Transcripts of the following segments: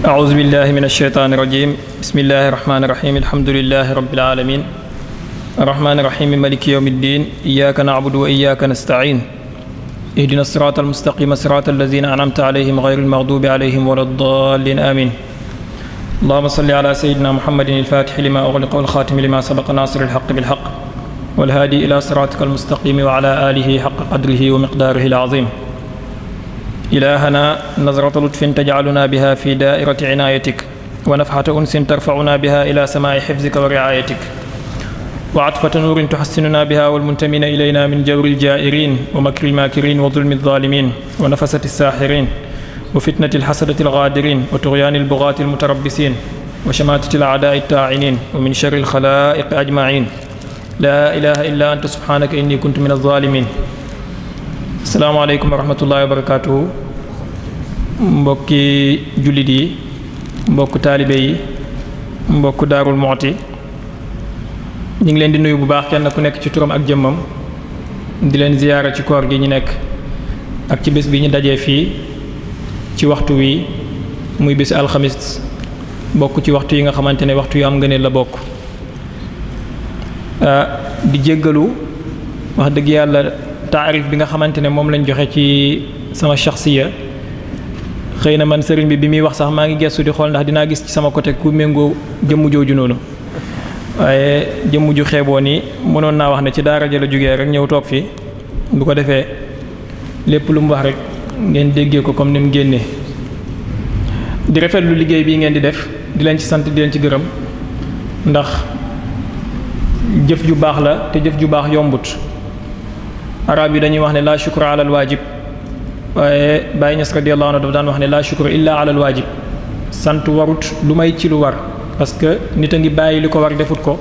أعوذ بالله من الشيطان الرجيم بسم الله الرحمن الرحيم الحمد لله رب العالمين الرحمن الرحيم مالك يوم الدين إياك نعبد وإياك نستعين اهدنا الصراط المستقيم صراط الذين أنعمت عليهم غير المغضوب عليهم ولا الضالين آمين اللهم صل على سيدنا محمد الفاتح لما أغلق والخاتم لما سبق ناصر الحق بالحق والهادي إلى صراطك المستقيم وعلى آله حق قدره ومقداره العظيم إلهنا نظرة لطف تجعلنا بها في دائرة عنايتك ونفحة أنس ترفعنا بها إلى سماع حفظك ورعايتك وعطفة نور تحسننا بها والمنتمين إلينا من جور الجائرين ومكر الماكرين وظلم الظالمين ونفسة الساحرين وفتنة الحسدة الغادرين وطغيان البغاة المتربصين وشماتة الأعداء الطاعنين ومن شر الخلائق أجمعين لا إله إلا أنت سبحانك إني كنت من الظالمين asalaamaaleykum wa rahmatullahi wa barakaatuhu mbokki jullit yi mbokk taalibe yi mbokk Daarul Muxti ñu ngi leen di nuyu bu baax kenn ku nekk ci turam ak jëmmam di leen ziyaara ci koor gi ñu nekk ak ci bés bi ñu dajee fii ci waxtu wi muy bés alxamis bokk ci waxtu yi nga xamante ne waxtu yu am ngëneel la bokk di jéggalu wax dëgg yàlla taarif bi nga xamante ne moom lañ joxe ci sama shaxsiya xëy na man sëriñ bi muy wax sax maa ngi gestu di xool ndax dinaa gis ci sama côté ku méngoo jëmm jooju noonu waaye jëmm ju xeeboo ni mënoon naa wax ne ci daara ja la jógee rek ñëw toog fii bu ko defee lépp lu mu wax rek ngeen déggee ko comme ni mu génnee di rafetlu liggéey bii ngeen di def di leen ci sant di leen ci gërëm ndax jëf ju baax la te jëf ju baax yombut arab yi dañuy wax ne la shukra ala al waajib waaye Baye Niass radiyallahu anhu dafa daan wax ne la shukra illa ala al waajib sant warut lu may ci lu war parce que nit a ngi bàyyi li ko war defut ko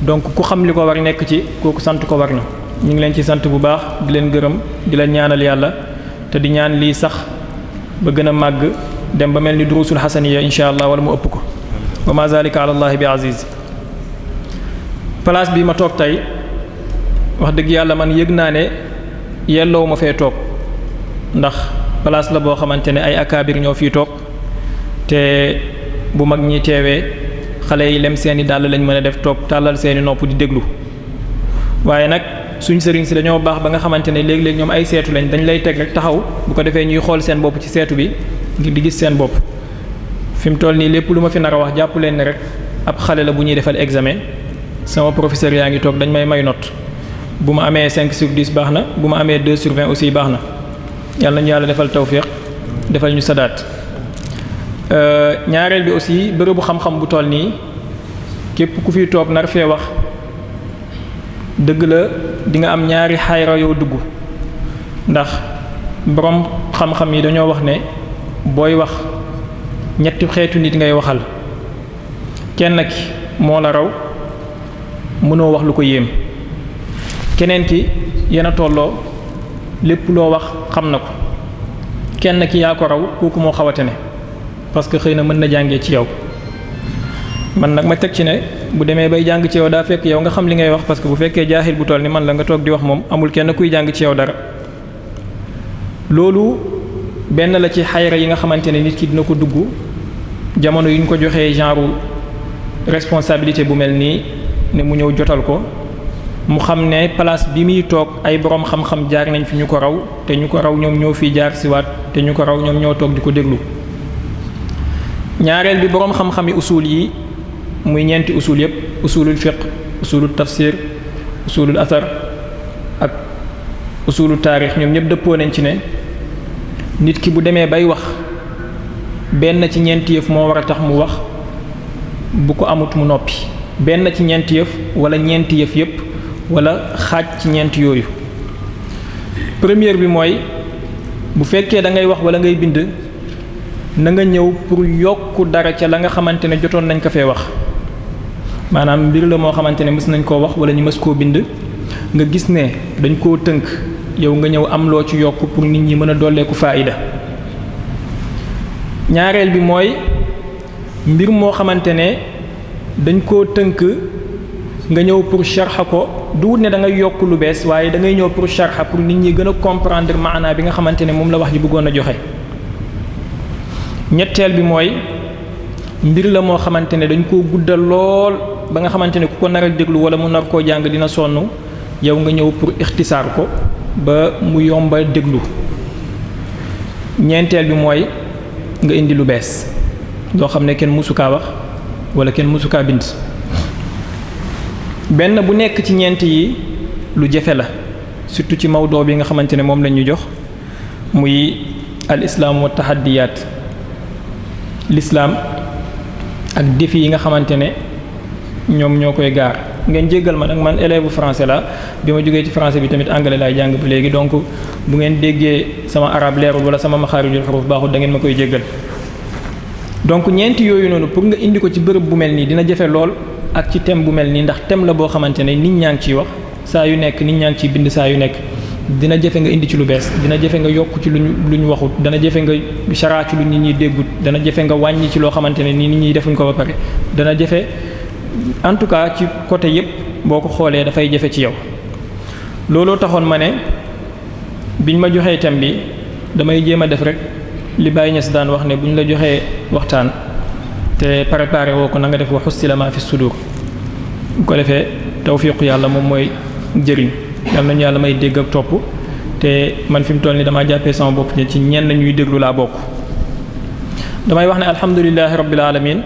donc ku xam li ko war nekk ci kooku sant ko war na ñu ngi leen ci sant bu baax di leen gërëm di leen ñaanal yàlla te di ñaan lii sax ba gën a màgg dem ba mel ni durusul xasaniya insha allah wala mu ëpp ko wa ma zalika ala allahi bi aziz place bi ma toog tey wax dëgg yàlla man yëg naa ne yelloo ma fee toog ndax place la boo xamante ne ay akaabir ñoo fii toog te bu mag ñi teewee xale yi lem seeni dàll lañ mën a def toog tàllal seeni nopp di déglu waaye nag suñ sëriñ si dañoo baax ba nga xamante ne léeg-léeg ñoom ay seetu lañ dañ lay teg rek taxaw bu ko defee ñuy xool seen bopp ci seetu bi ngir di gis seen bopp fi mu toll nii lépp lu ma fi nar a wax jàpp leen ne rek ab xale la bu ñuy defal examen sama professeur yaa ngi toog dañ may note bu ma amee 5 sur 10 baax na bu ma amee 2 sur 20 aussi baax na yàlla nañu yàlla defal tawfiq defal ñu sadaat ñaareel bi aussi bërëbu xam-xam bu toll nii képp ku fi toog nar fee wax dëgg la di nga am ñaari xayra yoo dugg ndax borom xam-xam yi dañoo wax ne booy wax ñetti xeetu nit ngay waxal kenn ki moo la raw mënoo wax lu ko yéem keneen ki yéen a tolloo lépp loo wax xam na ko kenn ki yaa ko raw kooku moo xawate ne parce que xëy na mën na jàngee ci yow man nag ma teg ci ne bu demee bay jàng ci yow daa fekk yow nga xam li ngay wax parce que bu fekkee jaaxil bu toll ni man la nga toog di wax moom amul kenn kuy jàng ci yow dara loolu benn la ci xayra yi nga xamante ne nit ki dina ko dugg jamono yu ñu ko joxee genre responsabilité bu mel nii ne mu ñëw jotal ko mu xam ne place bi muy toog ay boroom xam-xam jaar nañ fi ñu ko raw te ñu ko raw ñoom ñoo fiy jaar siwaat te ñu ko raw ñoom ñoo toog di ko déglu ñaareel bi boroom xam-xam yi usul yi muy ñeenti usul yépp usulul fiqh usulul tafsir usulul athar ak usulul taarix ñoom ñépp dëppoo nañ ci ne nit ki bu demee bay wax benn ci ñeenti yëf moo war a tax mu wax bu ko amut mu noppi benn ci ñeenti yëf wala ñeenti yëf yépp wala xaaj ci ñeent yooyu première bi mooy bu fekkee da ngay wax wala ngay bind na nga ñëw pour yokk dara ca la nga xamante ne jotoon nañ ko fee wax maanaam mbir la moo xamante ne mës nañ koo wax wala ñu mës koo bind nga gis ne dañ koo tënk yow nga ñëw am loo ci yokk pour nit ñi mën a dolleeku faayida ñaareel bi mooy mbir moo xamante ne dañ koo tënk nga ñëw pour sharxa ko du wut ne da ngay yokk lu bees waaye da ngay ñëw pour sharxa pour nit ñi gën a comprendre maanaa bi nga xamante ne moom la wax ji bëggoon a joxe ñetteel bi mooy mbir la moo xamante ne dañ koo guddal lool ba nga xamante ne ku ko nar a déglu wala mu nar koo jàng dina sonn yow nga ñëw pour ixtisaar ko ba mu yomba déglu. ñeenteel bi mooy nga indi lu bees loo xam ne kenn mësu kaa wax wala kenn mësu kaa bind. benn bu nekk ci ñeent yi lu jafe la surtout ci mawdoo bi nga xamante ne moom lañ ñu jox muy al islaam wa tahaddiyaat l'islam ak défi yi nga xamante ne ñoom ñoo koy gaar. ngeen jéggal ma nag man élève français la bi ma jógee ci français bi tamit anglais laay jàng ba léegi donc bu ngeen déggee sama arabe leerul wala sama maxaarijul xuruf baaxul da ngeen ma koy jéggal. donc ñeenti yooyu noonu pour nga indi ko ci bërëb bu mel nii dina jafe lool ak ci thème bu mel nii ndax thème la boo xamante ne nit ñaa ngi ciy wax saa yu nekk nit ñaa ngi ciy bind saa yu nekk. dina jafe nga indi ci lu bees dina jafe nga yokk ci lu ñu waxut dana jafe nga saraa ci lu nit ñi déggut dana jafe nga wàññi ci loo xamante ne nii nit ñi defuñ ko ba pare dana jafe en tout cas ci côté yépp boo ko xoolee dafay jafe ci yow. looloo taxoon ma ne biñ ma joxee thème bi damay jéem a def rek li Baye Niass daan wax ne buñ la joxee waxtaan te préparé woo ko na nga def wa hussila ma fi sudur bu ko defee tawfiqu yàlla moom mooy jëriñ. yal nañu yàlla may dégg ak topp te man fi mu toll nii damaa jàppee sama bopp ci ñenn ñuy déglu laa bokk. damay wax ne alhamdulillahi rabbil alamin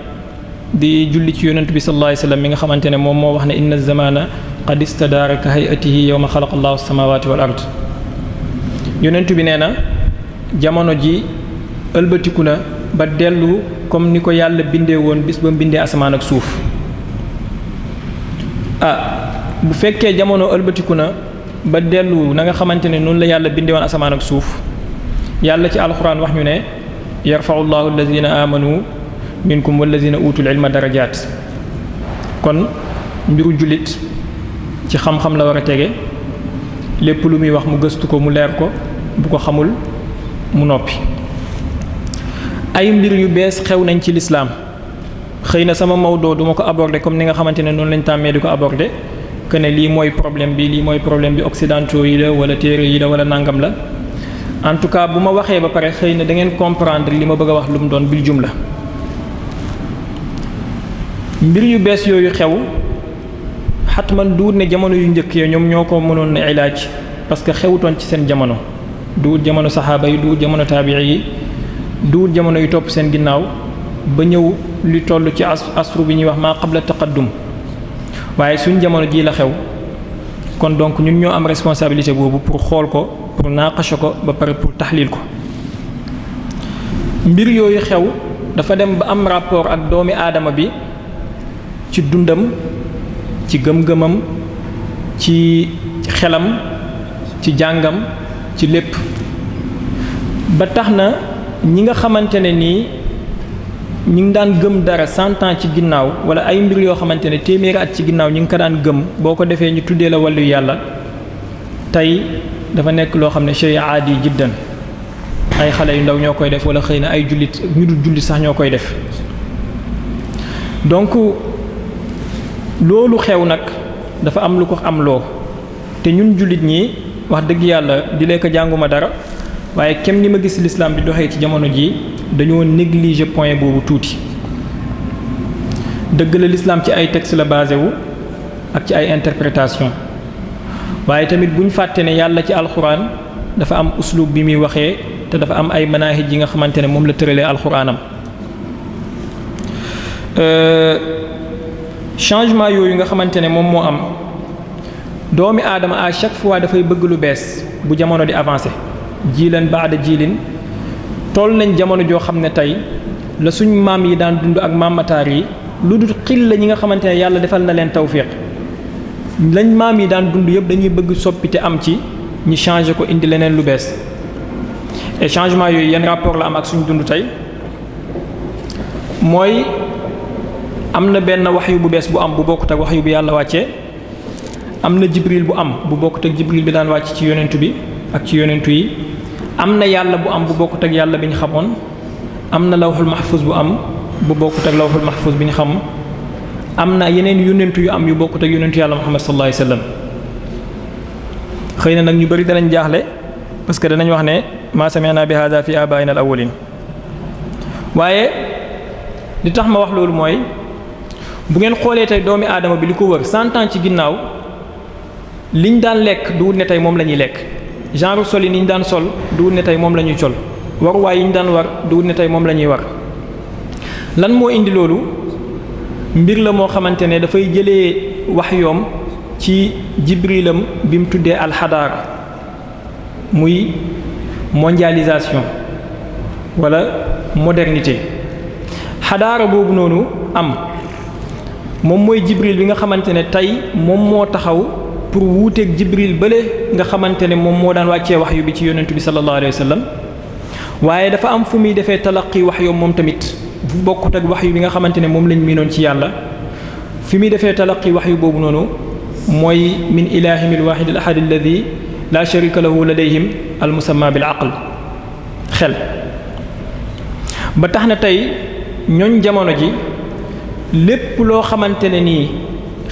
di julli ci yonent bi sallallahu alayhi wasallam mi nga xamante ne moom moo wax ne inna zamana qad istadaara ka hayatihi yawma xalaqa allahu samawati wal ard. yonent bi nee na jamono ji ëlbatiku na ba dellu comme ni ko yàlla bindee woon bis ba mu bindee asamaan ak suuf. bu fekkee jamono ëlbatiku na ba dellu na nga xamante ne noonu la yàlla bindee woon asamaan ak suuf yàlla ci alxuraan wax ñu ne yarfa'u llahu allazina amanu minkum wallazina utul ilma darajaat. kon mbiru jullit ci xam-xam la war a tege lépp lu muy wax mu gëstu ko mu leer ko bu ko xamul mu noppi. ay mbir yu bees xew nañ ci lislaam xëy na sama mawdoo duma ko aborder comme ni nga xamante ne noonu lañ tàmmee di ko aborder que ne lii mooy problème bi lii mooy problème bi occidentaux yi la wala téere yi la wala nangam la en tout cas bu ma waxee ba pare xëy na da ngeen comprendre li ma bëgg a wax lu mu doon bil jumla. mbir yu bees yooyu xew xatman duut ne jamono yu njëkk ya ñoom ñoo ko mënoon a ilaaj parce que xewutoon ci seen jamono duut jamono saxaaba yi duut jamono taabii yi duut jamono yu topp seen ginnaaw ba ñëw li toll ci asru bi ñuy wax maa qabla taqaddum waaye suñ jamono jii la xew kon donc ñun ñoo am responsabilité boobu pour xool ko pour naaqasha ko ba pare pour taxliil ko. mbir yooyu xew dafa dem ba am rapport ak doomi aadama bi ci dundam ci gëm-gëmam ci xelam ci jàngam ci lépp ba tax na ñi nga xamante ne nii ñi ngi daan gëm dara 100 ans ci ginnaaw wala ay mbir yoo xamante ne téeméeri at ci ginnaaw ñi ngi ko daan gëm boo ko defee ñu tuddee la wàllu yàlla tey dafa nekk loo xam ne shay aadi jiddan ay xale yu ndaw ñoo koy def wala xëy na ay jullit ñu dul jullit sax ñoo koy def. donc loolu xew nag dafa am lu ko am loo te ñun jullit ñi wax dëgg yàlla di lee ko jànguma dara waaye kem ni ma gis l'islam di doxee ci jamono ji dañoo négliger point boobu tuuti. dëgg la l'islam ci ay texte la basé wu ak ci ay interprétation waaye tamit bu ñu fàtte ne yàlla ci alxuraan dafa am uslub bi muy waxee te dafa am ay manahij yi nga xamante ne moom la tëralee alxuraanam. changement yooyu nga xamante ne moom moo am doomi aadama à chaque fois dafay bëgg lu bees bu jamono di avancer jiilan baada jiilin toll nañ jamono joo xam ne tey la suñ maam yi daan dund ak maamataar yi lu dul xil la ñi nga xamante ne yàlla defal na leen tawfiq lañ maam yi daan dund yëpp dañuy bëgg soppite am ci ñi changer ko indi leneen lu bees. et changement yooyu yan rapport la am ak suñ dund tey mooy am na benn waxyu bu bees bu am bu bokkut ak waxyu bi yàlla wàccee am na jibril bu am bu bokkut ak jibril bi daan wàcc ci yonentu bi ak ci yonentu yi am na yàlla bu am bu bokkut ak yàlla bi ñu xamoon am na lawhul mahfuz bu am bu bokkut ak lawhul mahfuz bi ñu xam am na yeneen yonentu yu am yu bokkut ak yonentu yàlla Muhammad sallallahu alayhi wasallam. xëy na nag ñu bari danañ jaaxle parce que danañ wax ne ma sami'na bi hadha fi abaina al awwalin waaye li tax ma wax loolu mooy bu ngeen xoolee tey doomi aadama bi li ko wër 100 ans ci ginnaaw liñ daan lekk du ne tey moom la ñuy lekk genre sol yi ni ñu daan sol du ne tey moom la ñuy col waruwaay yi ñu daan war du ne tey moom la ñuy war lan moo indi loolu mbir la moo xamante ne dafay jëlee wax yoom ci jibrilam bi mu tuddee alxadaara muy mondialisation wala modernité xadaara boobu noonu am moom mooy jibril bi nga xamante ne tey moom moo taxaw pour wuuteeg jibril bële nga xamante ne moom moo daan wàccee wax yu bi ci yonentu bi sallallahu alayhi wa sallam waaye dafa am fu muy defee talaqi wax yoom moom tamit bu bokkut ak wax yu bi nga xamante ne moom lañ miinoon ci yàlla fi muy defee talaqi wax yu boobu noonu mooy min ilahim alwahid al ahad alladi la sharika lahu ladayhim al musamma bil aql xel ba tax na tey ñooñ jamono ji lépp loo xamante ne nii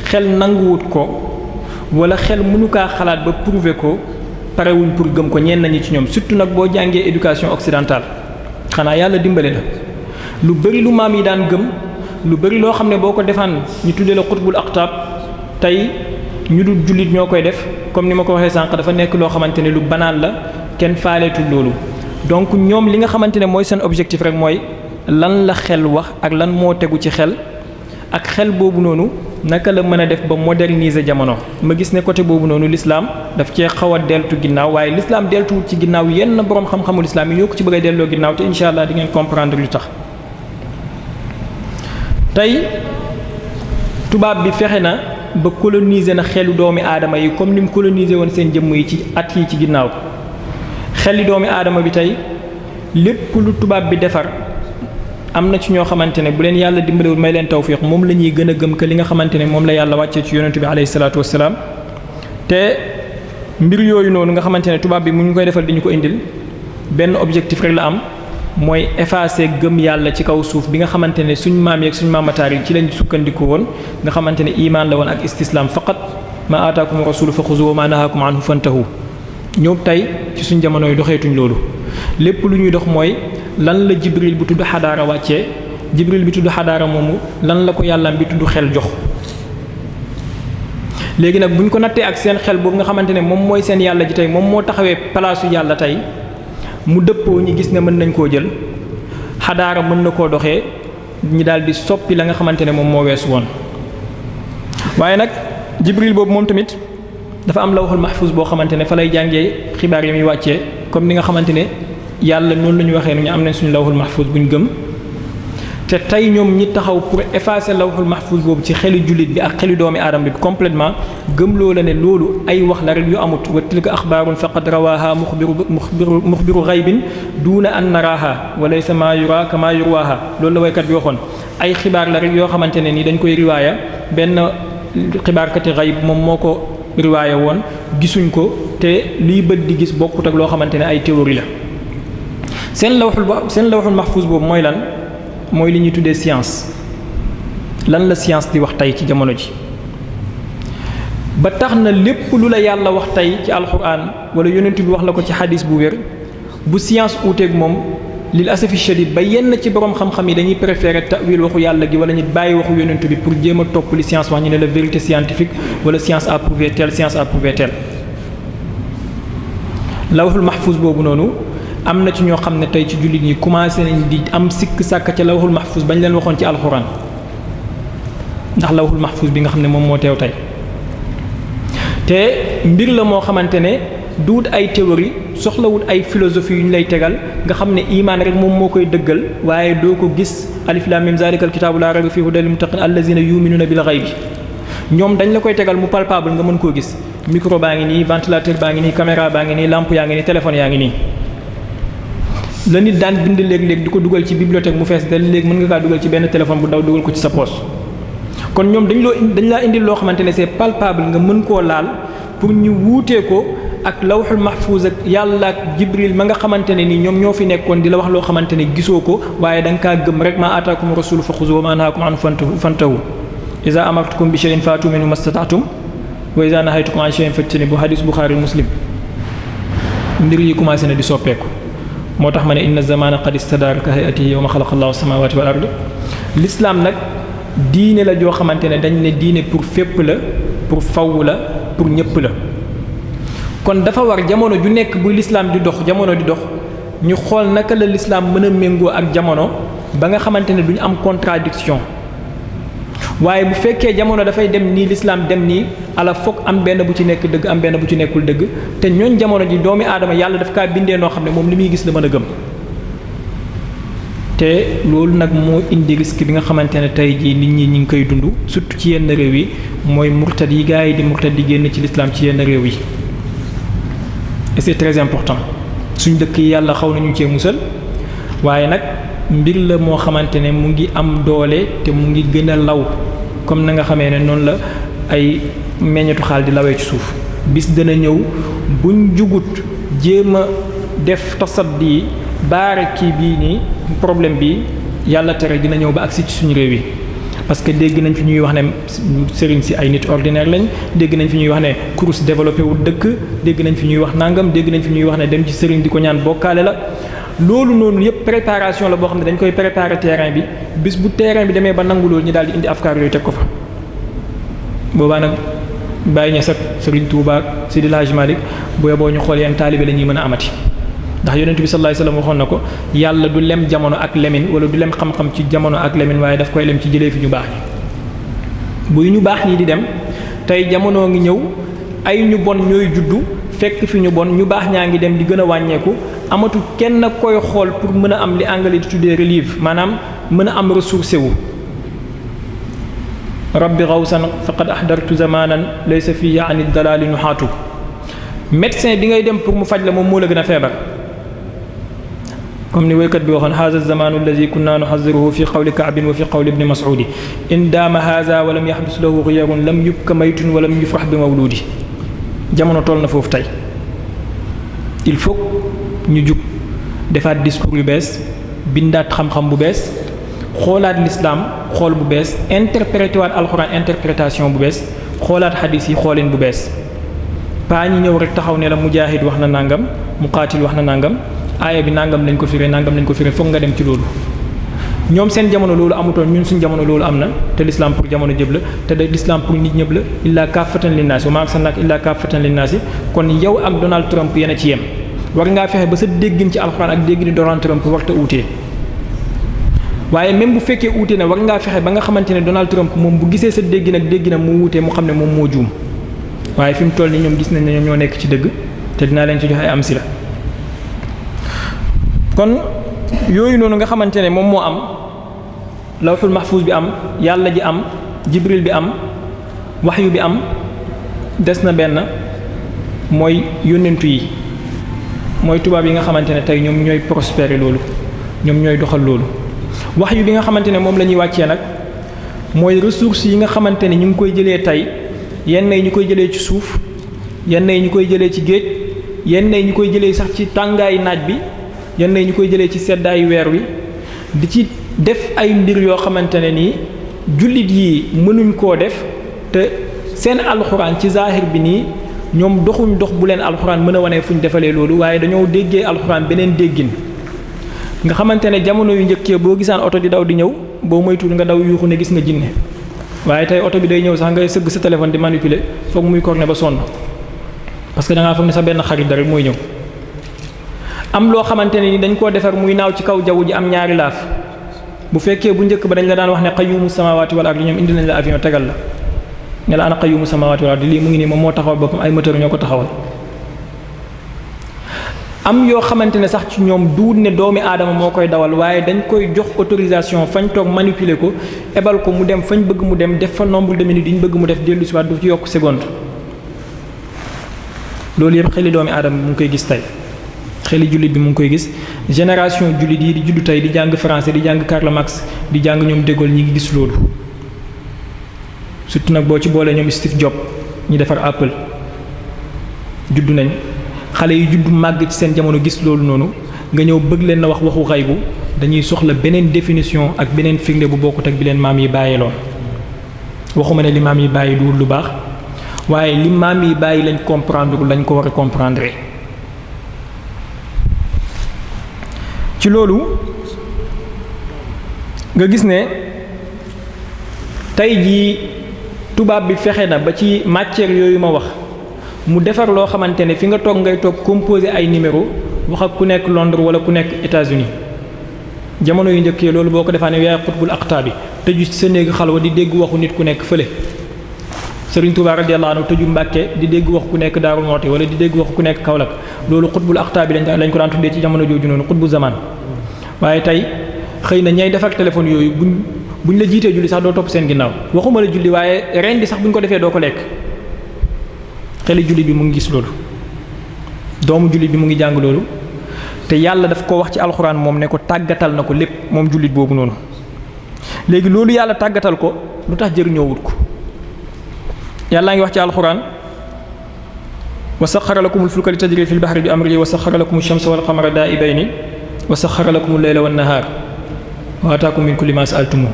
xel nanguwut ko wala xel mënu kaa xalaat ba prouver ko parewuñ pour gëm ko ñenn ñi ci ñoom surtout nag boo jàngee éducation occidentale xanaa yàlla dimbale na lu bari lu maam yi daan gëm lu bari loo xam ne boo ko defaan ñu tuddee la xutbul aqtab tey ñu dul jullit ñoo koy def comme ni ma ko waxee sànq dafa nekk loo xamante ne lu banaan la kenn faaleetul loolu donc ñoom li nga xamante ne mooy seen objectif rek mooy lan la xel wax ak lan moo tegu ci xel ak xel boobu noonu naka la mën a def ba moderniser jamono ma gis ne côté boobu noonu l'islam daf cee xaw a deltu ginnaaw waaye l'islam deltuwut ci ginnaaw yenn boroom xam-xamul islam yi ñoo ko ci bëgg a delloo ginnaaw te incha allah di ngeen comprendre lu tax. tey tubaab bi fexe na ba coloniser na xelu doomi aadama yi comme ni mu coloniser woon seen jëmm yi ci at yi ci ginnaaw xeli doomi aadama bi tey lépp lu tubaab bi defar. am na ci ñoo xamante ne bu leen yàlla dimbalewul may leen tawfiq moom la ñuy gën a gëm que li nga xamante ne moom la yàlla wàccee ci yonentu bi alayhi salaatu wassalaam te mbir yooyu noonu nga xamante ne tubaab bi mu ñu koy defal di ñu ko indil benn objectif rek la am mooy effacer gëm yàlla ci kaw suuf bi nga xamante ne suñ maam yeeg suñ maamataar yi ci lañ sukkandiku woon nga xamante ne imaan la woon ak istislam faqat ma ataakum rasulu fa xuzu wa ma nahaakum anhu fantahu ñoom tey ci suñ jamono yi doxeetuñ loolu lépp lu ñuy dox mooy lan la jibril bu tudd xadaara wàccee jibril bi tudd xadaara moomu lan la ko yàllaam bi tudd xel jox léegi nag bu ñu ko nattee ak seen xel boobu nga xamante ne moom mooy seen yàlla ji tey moom moo taxawee palaasu yàlla tey mu dëppoo ñi gis ne mën nañ koo jël xadaara mën na koo doxee ñi daal di soppi la nga xamante ne moom moo weesu woon waaye nag jibril boobu moom tamit dafa am lawhul mahfuz boo xamante ne fa lay jàngee xibaar yi muy wàccee comme ni nga xamante ne yàlla noonu la ñu waxee ne ñu am nañ suñu lawhul mahfuz bu ñu gëm te tey ñoom ñi taxaw pour effacer lawhul mahfuz boobu ci xelu jullit bi ak xelu doomi aadama bi complètement gëm loo la ne loolu ay wax la rek yu amut wa tilka axbaarun faqad rawaaha muxbiru xaybin duuna an naraaha wa laysa maa yura kama yurwaaha loolu la waykat bi waxoon ay xibaar la rek yoo xamante ne ni dañ koy riwaaya benn xibaarkati xayb moom moo ko riwaaya woon gisuñ ko te liy bët di gis bokkut ak loo xamante ne ay théorie la seen lawhul mahfuz boobu mooy lan mooy li ñuy tuddee science lan la science di wax tey ci jamono ji ba tax na lépp lu la yàlla wax tey ci alxuraan wala yonent bi wax la ko ci xadis bu wér bu science uuteeg moom lil asafi shadid ba yenn ci borom xam-xam yi dañuy préférer ta'wil waxu yàlla gi wala ñu bàyyi waxu yonent bi pour jéem a topp li science wax ñu ne la vérité scientifique wala science a prouvé tel science a prouvé tel lawhul mahfuz boobu noonu am na ci ñoo xam ne tey ci jullit ñi commencé nañ di am sikk sàkk ca lawhul mahfuz bañ leen waxoon ci alxuraan ndax lawhul mahfuz bi nga xam ne moom moo teew tey te mbir la moo xamante ne duut ay théorie soxlawut ay philosophie yu ñu lay tegal nga xam ne imaan rek moom moo koy dëggal waaye doo ko gis alif lam mim zalikal kitaabu laa rayba fiihi hudan lil muttaqin allazina yu'minuna bil ghaybi ñoom dañ la koy tegal mu palpable nga mën koo gis micro baa ngi nii ventilateur baa ngi nii caméra baa ngi nii lampe yaa ngi nii téléphone yaa ngi nii la nit daan bind léeg-léeg di ko dugal ci bibliothèque mu fees del léegi mën nga kaa dugal ci benn téléphone bu daw dugal ko ci sa poche kon ñoom dañ laa indil loo xamante ne c'est palpable nga mën koo laal pour ñu wuutee ko ak lawhul mahfuz ak yàlla ak jibril ma nga xamante ne ni ñoom ñoo fi nekkoon di la wax loo xamante ne gisoo ko waaye da nga kaa gëm rek ma ataakum rasulu fa xuzu wa ma nahaakum anhu fantahu iza amartukum bi shay'in fatu minhu mastata'tum wa iza nahaytukum an shay'in fajtanibu hadis Bukhari Muslim mbir yi commencé na di soppeeku moo tax ma ne inna zamana qad istadaara ka hayatihi yawma xalaqa allahu samawati wal ard l'islam nag diine la joo xamante ne dañ ne diine pour fépp la pour faw la pour ñëpp la kon dafa war jamono ju nekk bu l'islam di dox jamono di dox ñu xool naka la l'islam mën a méngoo ak jamono ba nga xamante ne duñu am contradiction waaye bu fekkee jamono dafay dem nii l'islam dem nii ala foog am benn bu ci nekk dëgg am benn bu ci nekkul dëgg te ñooñ jamono ji doomi aadama yàlla daf kaa bindee noo xam ne moom li muy gis la mën a gëm te loolu nag moo indi risque bi nga xamante ne tey jii nit ñi ñu ngi koy dund surtout ci yenn réew yi mooy murtad yi gars yi di murtad di génn ci l'islam ci yenn réew yi et c'est très important suñ dëkk yi yàlla xaw nañu cee musal waaye nag mbir la moo xamante ne mu ngi am doole te mu ngi gën a law comme na nga xamee ne noonu la ay meññetu xaal di lawee ci suuf bis dana ñëw buñ jugut jéem a def tasaddi baare kii bii nii problème bi yàlla tere dina ñëw ba agsi ci suñu réew yi parce que dégg nañ fi ñuy wax ne sëriñ si ay nit ordinaire lañ dégg nañ fi ñuy wax ne kurus développé wul dëkk dégg nañ fi ñuy wax nangam dégg nañ fi ñuy wax ne dem ci sëriñ di ko ñaan bokkaale la loolu noonu yëpp préparation la boo xam ne dañ koy préparer terrain bi bis bu terrain bi demee ba nangu loolu ñu daal di indi afkaar yooyu teg ko fa boobaa nag bàyyi ña sa sëriñ Touba ak Seydi El Hadji Malick bu yeboo ñu xool yenn taalibe la ñuy mën a amati ndax yonent bi sallallahu alayhi wasallam waxoon na ko yàlla du lem jamono ak lemin wala du lem xam-xam ci jamono ak lemin waaye daf koy lem ci jëlee fi ñu baax ñi buy ñu baax ñi di dem tey jamono ngi ñëw ay ñu bon ñooy juddu fekk fi ñu bon ñu baax ñaa ngi dem di gën a wàññeeku amatu kenn koy xool pour mën a am li anglais di tuddee relief maanaam mën a am ressourcé wu rabbi xawsan faqad ahdartu zamanan laysa fihi ani dalali nuhaatu médecin bi ngay dem pour mu faj la moom moo la gën a feebar comme ni waykat bi waxoon haza zamanu alladi kunna nuhaziruhu fi qawli kaabin wa fi qawli ibni mas'udi in daama haza wa lam yahdus lahu xiyarun lam yubka maytun wa lam yufrax bi mawludi jamono toll na foofu tey il faut ñu jug defaat discours yu bees bindaat xam-xam bu bees xoolaat l'islam xool bu bees interprété waat alxuraan interprétation bu bees xoolaat xadiis yi xoolin bu bees paa ñi ñëw rek taxaw ne la mujaahid wax na nangam muqaatil wax na nangam aaya bi nangam lañ ko firé nangam lañ ko firé foog nga dem ci loolu ñoom seen jamono loolu amutoon ñun suñ jamono loolu am na te l'islam pour jamono jëpp la te de l'islam pour nit ñëpp la illaa kaafatan linnaasi wa maa arsalnaaka illaa kaafatan linnaasi kon yow ak Donald Trump yéen a ci yem war ngaa fexe ba sa déggin ci alxuraan ak déggin Donald Trump warta uutee waaye même bu fekkee uutee na war ngaa fexe ba nga xamante ne Donald Trump moom bu gisee sa déggin ak dégginam mu wuutee mu xam ne moom moo juum waaye fi mu toll nii ñoom gis nañ ne ñoom ñoo nekk ci dëgg te dinaa leen ci joxe ay am si la kon yooyu noonu nga xamante ne moom moo am lawxul mahfuus bi am yàlla ji am jibril bi am waxyu bi am des na benn mooy yónnentu yi mooy tubaab yi nga xamante ne tey ñoom ñooy prospérer loolu ñoom ñooy doxal loolu waxyu bi nga xamante ne moom la ñuy wàccee nag mooy ressources yi nga xamante ne ñu ngi koy jëlee tey yenn yi ñu koy jëlee ci suuf yenn yi ñu koy jëlee ci géej yenn yi ñu koy jëlee sax ci tàngaayu naaj bi yenn yi ñu koy jëlee ci seddaayu weer wi di ci def ay mbir yoo xamante ne nii jullit yi mënuñ koo def te seen alxuraan ci zaahir bi nii ñoom doxuñ dox bu leen alxuraan mën a wane fu ñu defalee loolu waaye dañoo déggee alxuraan beneen déggin nga xamante ne jamono yu njëkkee boo gisaan oto di daw di ñëw boo moytuwul nga daw yuuxu ne gis nga jinne waaye tey oto bi day ñëw sax ngay sëgg sa téléphone di manipuler foog muy corné ba sonn parce que da ngaa foog ne sa benn xarit da rek mooy ñëw am loo xamante ne ni dañ koo defar muy naaw ci kaw jaww ji am ñaari laaf bu fekkee bu njëkk ba dañ la daan wax ne qayyumu samawati wal ardi ñoom indi nañ la avion tegal la ne la ana qayyumu samawati wal ardi lii mu ngi nii moom moo taxawal boppam ay moteur ñoo ko taxawal am yoo xamante ne sax ci ñoom duut ne doomi aadama moo koy dawal waaye dañ koy jox autorisation fañ toog manipuler ko ebal ko mu dem fañ bëgg mu dem def fa nombre de minutes yi ñu bëgg mu def dellu si waat du ci yokk seconde loolu yëpp xeli doomi aadama mu ngi koy gis tey xeli jullit bi mu ngi koy gis génération jullit yi di juddu tey di jàng français di jàng Karl Marx di jàng ñoom De Gaulle ñi ngi gis loolu surtout nag boo ci boolee ñoom Steve Jobs ñi defar Apple juddu nañ xale yi juddu màgg ci seen jamono gis loolu noonu nga ñëw bëgg leen na wax waxu xaybu dañuy soxla beneen définition ak beneen firnde bu bokkut ak bi leen maam yi bàyyiloon waxuma ne li maam yi bàyyi duwul lu baax waaye li maam yi bàyyi lañ comprendre lañ ko war a comprendre ci loolu nga gis ne tey jii tubaab bi fexe na ba ci matière yooyu ma wax mu defar loo xamante ne fi nga toog ngay toog composé ay numéro wax ak ku nekk Londres wala ku nekk États-Unis jamono yu njëkkee loolu boo ko defaa ne yaay xutbul aqtaabi tëju ci sa néegu xalwa di dégg waxu nit ku nekk fële Sëriñ Tuubaa radiyallahu anhu tëju Mbàkke di dégg wax ku nekk Daaru Muxti wala di dégg wax ku nekk Kaolack loolu xutbul aqtaabi lañ ko daan tuddee ci jamono jooju noonu xutbu zaman waaye tey xëy na ñay defar téléphone yooyu buñ la jiitee julli sax doo topp seen ginnaaw waxuma la julli waaye ren di sax buñ ko defee doo ko lekk xeli julli bi mu ngi gis loolu doomu jullit bi mu ngi jàng loolu te yàlla daf ko wax ci alxuraan moom ne ko tàggatal na ko lépp moom jullit boobu noonu léegi loolu yàlla tàggatal ko lu tax jëriñoo wut ko yàllaa ngi wax ci alxuraan wa saxara lakumul fulka li tajri fil bahri bi amrihi wa saxara lakumu shamsa wal qamara daa'ibayni wa saxara lakumul layla wan nahaar wa ataakum min kulli ma sa'altumu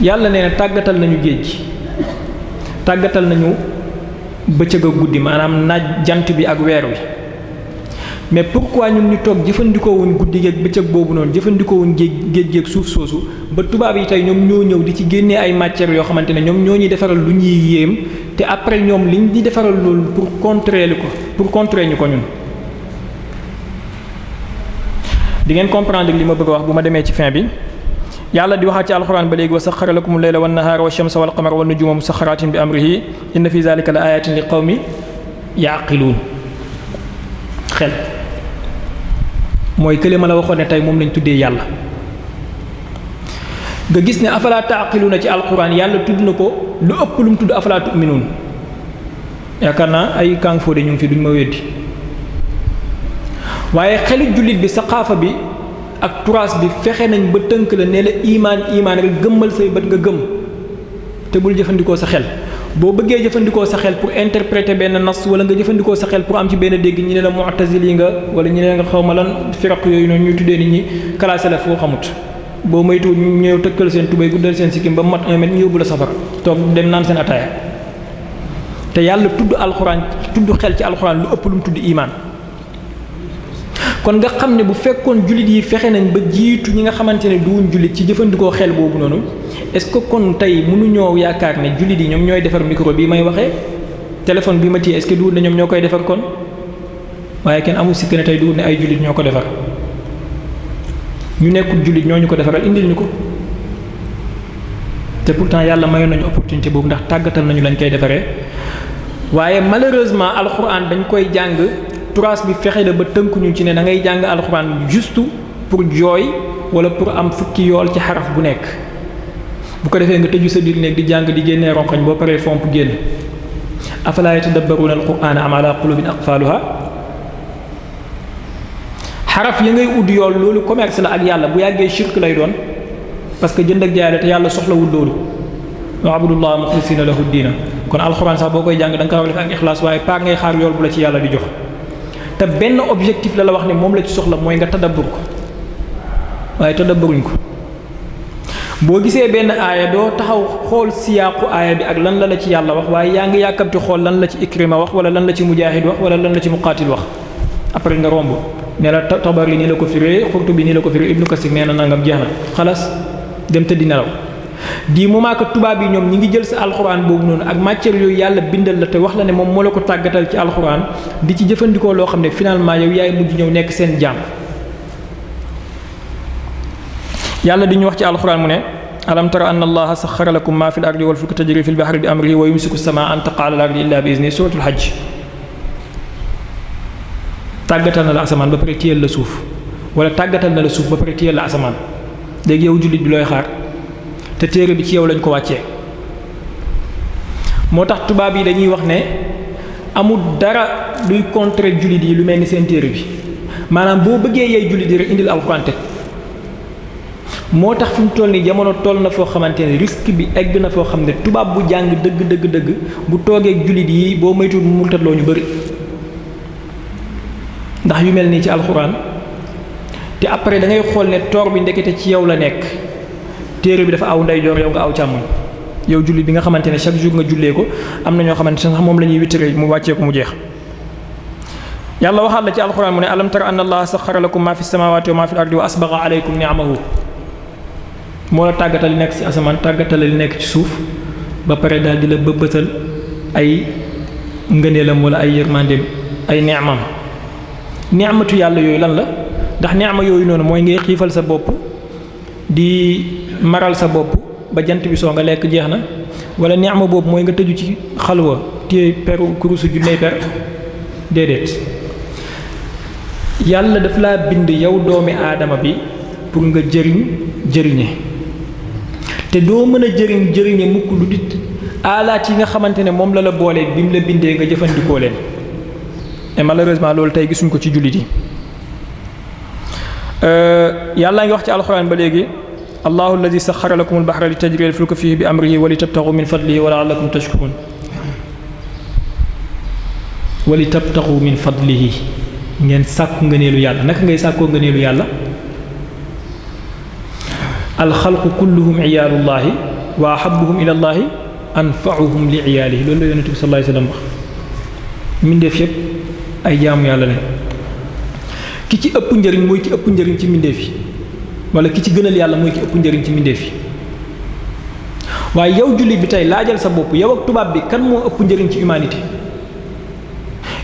yàlla nee na tàggatal nañu géej gi tàggatal nañu bëccëg ak guddi maanaam naaj jant bi ak weer wi mais pourquoi ñun ñu toog jëfandikoo wuñ guddi gi ak bëccëg boobu noonu jëfandikoo wuñ géej gi ak suuf soosu ba tubaab yi tey ñoom ñoo ñëw di ci génnee ay matières yoo xamante ne ñoom ñoo ñuy defaral lu ñuy yéem te après ñoom liñ di defaral loolu pour contrer ñu ko ñun. di ngeen comprendre li ma bëgg a wax bu ma demee ci fin bi yàlla di waxaat ci alxuraan ba léegi wa saxara lakum layla wan nahaara wa shamsa wal qamara wan nujuma musaxaratin bi amrihi inna fi zalika la ayatin li qawmi yaqiluun xel mooy kële ma la waxoon ne tey moom lañ tuddee yàlla nga gis ne afala taaqiluuna ci alxuraan yàlla tudd na ko lu ëpp lu mu tudd afala tuminuun yaakaar naa ay kàng fóode ñu ngi fi duñ ma weddi waaye xelu jullit bi saqaafa bi ak turaas bi fexe nañ ba tënk la ne la imaan rek gëmmal say bët nga gëm te bul jëfandikoo sa xel boo bëggee jëfandikoo sa xel pour interpréter benn nas wala nga jëfandikoo sa xel pour am ci benn dégg ñi ne la mu'tazili yi nga wala ñi ne nga xaw ma lan firaq yooyu noonu ñuy tuddee nit ñi classé la foo xamut boo moytu ñu ñëw tëkkal seen tubéy guddal seen sikkim ba mat 1 mètre ñu yóbbu la safara toog dem naan seen ataaya te yàlla tudd alxuraan tudd xel ci alxuraan lu ëpp lu mu tudd imaan kon nga xam ne bu fekkoon jullit yi fexe nañ ba jiitu ñi nga xamante ne duwuñ jullit ci jëfandikoo xel boobu noonu est-ce que kon tey mënuñoo yaakaar ne jullit yi ñoom ñooy defar micro bii may waxee téléphone bi ma téye est-ce que duwul ne ñoom ñoo koy defar kon waaye kenn amul sikk ne tey duwul ne ay jullit ñoo ko defar ñu nekkul jullit ñoo ñu ko defaral indil ñu ko te pourtant yàlla mayoon nañu opportunité boobu ndax tàggatal nañu lañ koy defaree waaye malheureusement alxuraan dañ koy jàng. turaas bi fexe la ba tënkuñu ci ne da ngay jàng alxuraan juste pour jooy wala pour am fukki yool ci xaraf bu nekk bu ko defee nga tëju sa biir néeg di jàng di génnee ronkoñ boo paree fomp génn afalaa yatadabbaruuna alqur'aana am ala qulubin aqfaaluha xaraf ya ngay ut yool loolu commerce la ak yàlla bu yàggee shirk lay doon parce que jënd ak jaay la te yàlla soxlawul loolu wa abudullaha muxlisina lahu diina kon alxuraan sax boo koy jàng da nga ko war a def ak ixlaas waaye pas ngay xaar yool bu la ci yàlla di jox te benn objectif la wax ne moom la ci soxla mooy nga tadabbur ko waaye tadabburuñ ko boo gisee benn aaya doo taxaw xool siyaaqu aaya bi ak lan la ci yàlla wax waaye yaa ngi yàkkamti xool lan la ci Ikrima wax wala lan la ci Mujaahid wax wala lan la ci Muqaatil wax après nga romb ne la Tabari nii la ko firee Qurtubi nii la ko firee Ibnu Kasir nee na nangam jeex na xalaas dem tëddi nelaw di moment que tubaab yi ñoom ñi ngi jël sa alxuraan boobu noonu ak matière yooyu yàlla bindal la te wax la ne moom moo la ko tàggatal ci alxuraan di ci jëfandikoo loo xam ne finalement yow yaay mujj ñëw nekk seen jaam yàlla di ñu wax ci alxuraan mu ne alam tara anna allaha saxara lakum ma fi l ardi wal fulka tajri fi l bahri bi amrihi wa yumsiku samaa an taqaa ala l ardi illa bi izni suratul hajj tàggatal na la asamaan ba pare téyel la suuf wala tàggatal na la suuf ba pare téyel la asamaan léegi yow jullit bi looy xaar te téere bi ci yow lañ ko wàccee moo tax tubaab yi dañuy wax ne amul dara luy contrer jullit yi lu mel ni seen téere bi maanaam boo bëggee yey jullit yi rek indil alxuraan teg moo tax fi mu toll nii jamono toll na foo xamante ne risque bi egg na foo xam ne tubaab bu jàng dëgg bu toogee jullit yi boo moytuwul mu murtatloo ñu bëri ndax yu mel nii ci alxuraan te après da ngay xool ne toor bi ndekete ci yow la nekk téere bi dafa aw ndeyjoor yow nga aw càmmoñ yow jullit bi nga xamante ne chaque jour nga jullee ko am na ñoo xamante ne sax moom la ñuy wittiree mu wàccee ko mu jeex yàlla waxaat la ci alxuraan mu ne alam tara anna allaha saxara lakum ma fi samawati wa ma fi l ardi wa asbaga alaykum ni'amahu moo la tàggatal li nekk ci asamaan tàggatal li nekk ci suuf ba pare daal di la bëbbatal ay ngëneelam wala ay yërmandeem ay neexmam neexmatu yàlla yooyu lan la ndax neexma yooyu noonu mooy ngay xiifal sa bopp di maral sa bopp ba jant bi soo nga lekk jeex na wala neexma boobu mooy nga tëju ci xalwa téye peru kurusu junney per déedéet yàlla daf laa bind yow doomi aadama bi pour nga jëriñe te doo mën a jëriñe mukk lu dit alaat yi nga xamante ne moom la boolee bi mu la bindee nga jëfandikoo leen et malheureusement loolu tey gisuñ ko ci jullit yi yàlla ngi wax ci alxuraan ba léegi allahu alladi saxara lakum albahra li tajriya alfulka fihi bi amrihi wa li tabtaxu min fadlihi wa laallakum tashkurun wa li tabtaxu min fadlihi ngeen sàkku ngëneelu yàlla naka ngay sàkkoo ngëneelu yàlla alxalqu kulluhum iyaalullahi wa ahabuhum ilallahi anfa'uhum li iyaalihi loolu la yonent bi sallallahu alayhi wasallam wax mbindeef yépp ay jaamu yàlla lañ ki ci ëpp njëriñ mooy ki ëpp njëriñ ci mbindeef yi wala ki ci gënal yàlla mooy ki ëpp njëriñ ci mbindeef yi waaye yow jullit bi tey laajal sa bopp yow ak tubaab bi kan moo ëpp njëriñ ci humanité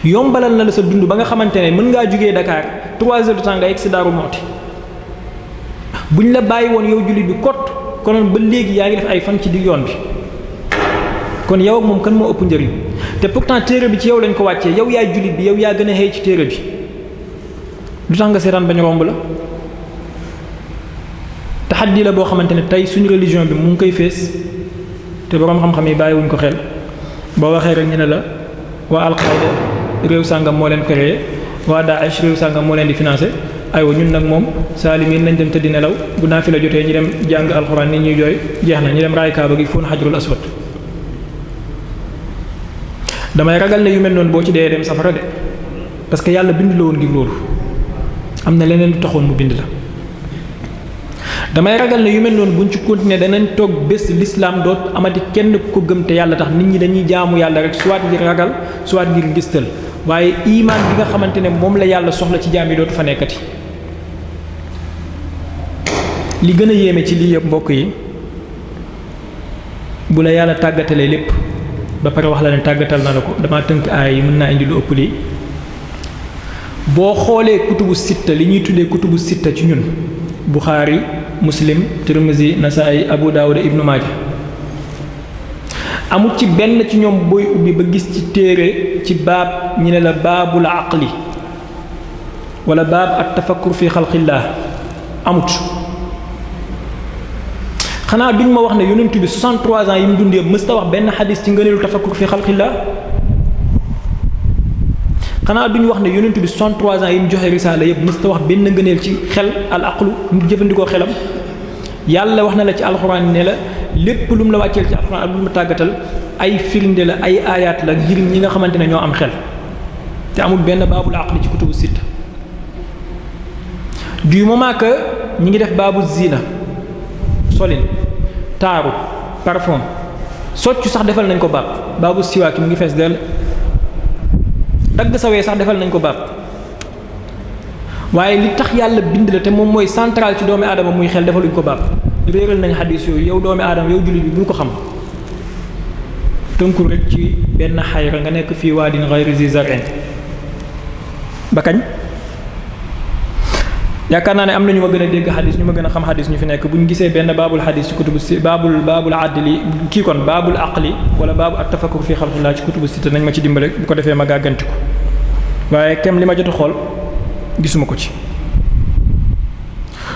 yombalal na la sa dund ba nga xamante ne mën ngaa jugee Dakar 3 heures de temps nga yegg si Daaru Muxti buñ la bàyyi woon yow jullit bi kot konoon ba léegi yaa ngi def ay fan ci digg yoon bi kon yow ak moom kan moo ëpp njëriñ te pourtant téere bi ci yow lañ ko wàccee yow yaay jullit bi yow yaa gën a xëy ci téere bi lu tax nga seetaan bañ romb la taxaddi la boo xamante ne tey suñu religion bi mu ngi koy fees te boroom xam-xam yi bàyyiwuñ ko xel boo waxee rek ñu ne la waa Al-Qaïda réew sàngam moo leen créé waa Daesh réew sàngam moo leen di financé aywa ñun nag moom saalimin nañ dem tëddi nelaw bu naa fi la jotee ñu dem jàng alxuraan nit ñuy jooy jeex na ñu dem raay kaaba gi fóon xajrul aswad damay ragal ne yu mel noonu boo ci dee dem safara de parce que yàlla bind la woon ngir loolu am na leneen lu taxoon mu bind la damay ragal ne yu mel noonu buñ ci continuer danañ toog bés l'islam doot amati kenn ko gëm te yàlla tax nit ñi dañuy jaamu yàlla rek soit ngir ragal soit ngir ngistal waaye imaan bi nga xamante ne moom la yàlla soxla ci jaam yi dootu fa nekkati li gën a yéeme ci lii yëpp mbokk yi bu la yàlla tàggatalee lépp ba pare wax la ne tàggatal na la ko dama tënk aay yi mën naa indi lu ëpp lii boo xoolee kutubu sitta li ñuy tuddee kutubu sitta ci ñun Bukhari Muslim Tirmizi Nasaa'i Abu Dawud Ibnu Maaja amul ci benn ci ñoom booy ubbi ba gis ci téere ci baab ñu ne la baabul aqli wala baab at tafakkur fi xalqillah amut xanaa duñ ma wax ne yonent bi 63 ans yi mu dundee mësta wax benn xadis ci ngëneelu tafakkur fi xalqillah xanaa duñ wax ne yonent bi 63 ans yi mu joxe risaala yëpp mësta wax benn ngëneel ci xel al aqlu ñu jëfandikoo xelam yàlla wax na la ci alxuraan ne la lépp lu mu la wàcceel ci alxuraan ak lu mu la tàggatal ay firnde la ay aayaat la ngir ñi nga xamante ne ñoo am xel te amul benn baabul aqli ci kutubu sitta du moment que ñi ngi def baabu zina solin taaru parfum soccu sax defal nañ ko baabu siwaaki mu ngi fees dell dagg sawee sax defal nañ ko waaye li tax yàlla bind la te moom mooy central ci doomi aadama muy xel defaluñ ko réeral nañ xadis yooyu yow doomi aadama yow jullit bi bul ko xam tënkul rek ci benn xayra nga nekk fii waadin ghayri zi zar'in ba kañ yaakaar naa ne am na ñu ma gën a dégg xadis ñu ma gën a xam xadis ñu fi nekk bu ñu gisee benn baabul xadis ci kutubu si baabul adli kii kon baabul aqli wala baabu at tafakkur fi xalqillah ci kutubu sitta nañ ma ci dimbale bu ko defee ma gàgganti ko waaye kem li ma jot a xool gisuma ko ci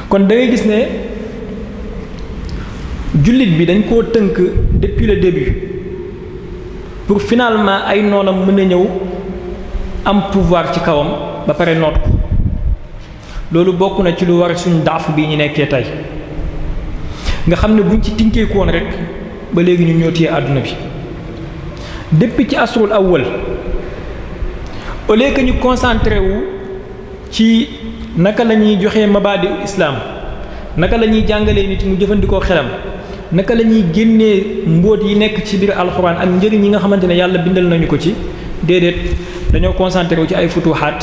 kon da ngay gis ne jullit bi dañ koo tënk depuis le début pour finalement ay noonam mën a ñëw am pouvoir ci kawam ba pare noot ko loolu bokk na ci lu war suñu daaf bii ñu nekkee tey nga xam ne buñ ci tinkeeku woon rek ba léegi ñu ñoo téye àdduna bi depuis ci asrul awwal au lieu que ñu concentré wu ci naka la ñuy joxee mabaadi islam naka la ñuy jàngalee nit mu jëfandikoo xelam naka la ñuy génnee mbóot yi nekk ci biir alxuraan ak njëriñ yi nga xamante ne yàlla bindal nañu ko ci déedéet dañoo concentré wu ci ay futuhaat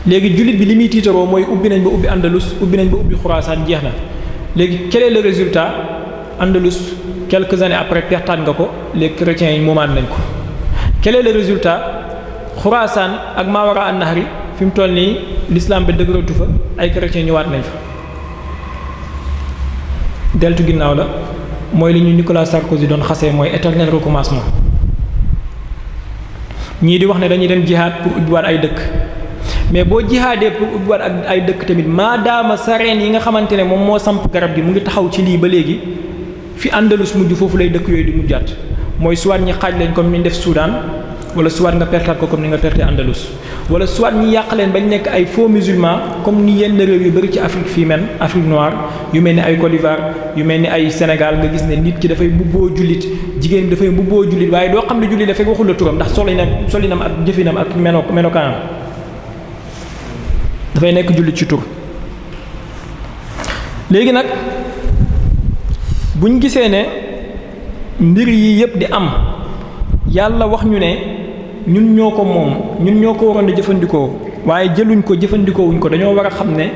léegi jullit bi li muy tiitaroo mooy ubbi nañ ba ubbi andalus ubbi nañ ba ubbi xuraasaan jeex na léegi quel est le résultat Andalus quelques années après pertaat nga ko les chrétiens yi moomaat nañ ko quel est le résultat Xuraasaan ak Mawara an-Nahri fi mu toll nii l'islam bi dëgëratu fa ay chrétiens ñëwaat nañ fa deltu ginnaaw la mooy li ñu Nicolas Sarkozy doon xasee mooy éternel recommencement ñii di wax ne dañuy dem jihaad pour ubbiwaat ay dëkk mais boo jihaadee pour ubbiwaat ak ay dëkk tamit maadaama sareen yi nga xamante ne moom moo samp garab gi mu ngi taxaw ci lii ba léegi fi Andalus mujj foofu lay dëkk yooyu di mujjaat mooy soit ñi xaaj leen comme ni ñu def Soudan wala soit nga pertaat ko comme ni nga perte Andalus wala soit ñi yàq leen bañ nekk ay faux musulmans comme ni yenn réew yu bari ci Afrique fii men Afrique noire yu mel ni ay Côte d'Ivoire yu mel ni ay Sénégal nga gis ne nit ki dafay mbubboo jullit jigéen bi dafay mbubboo jullit waaye doo xam ne jullit dafay waxul la turam ndax solinam ak jëfinam ak melokaanam dafay nekk jullit ci tur léegi nag buñ gisee ne mbir yi yépp di am yàlla wax ñu ne ñun ñoo ko moom ñun ñoo ko waroon a jëfandikoo waaye jëluñ ko jëfandikoo wuñ ko dañoo war a xam ne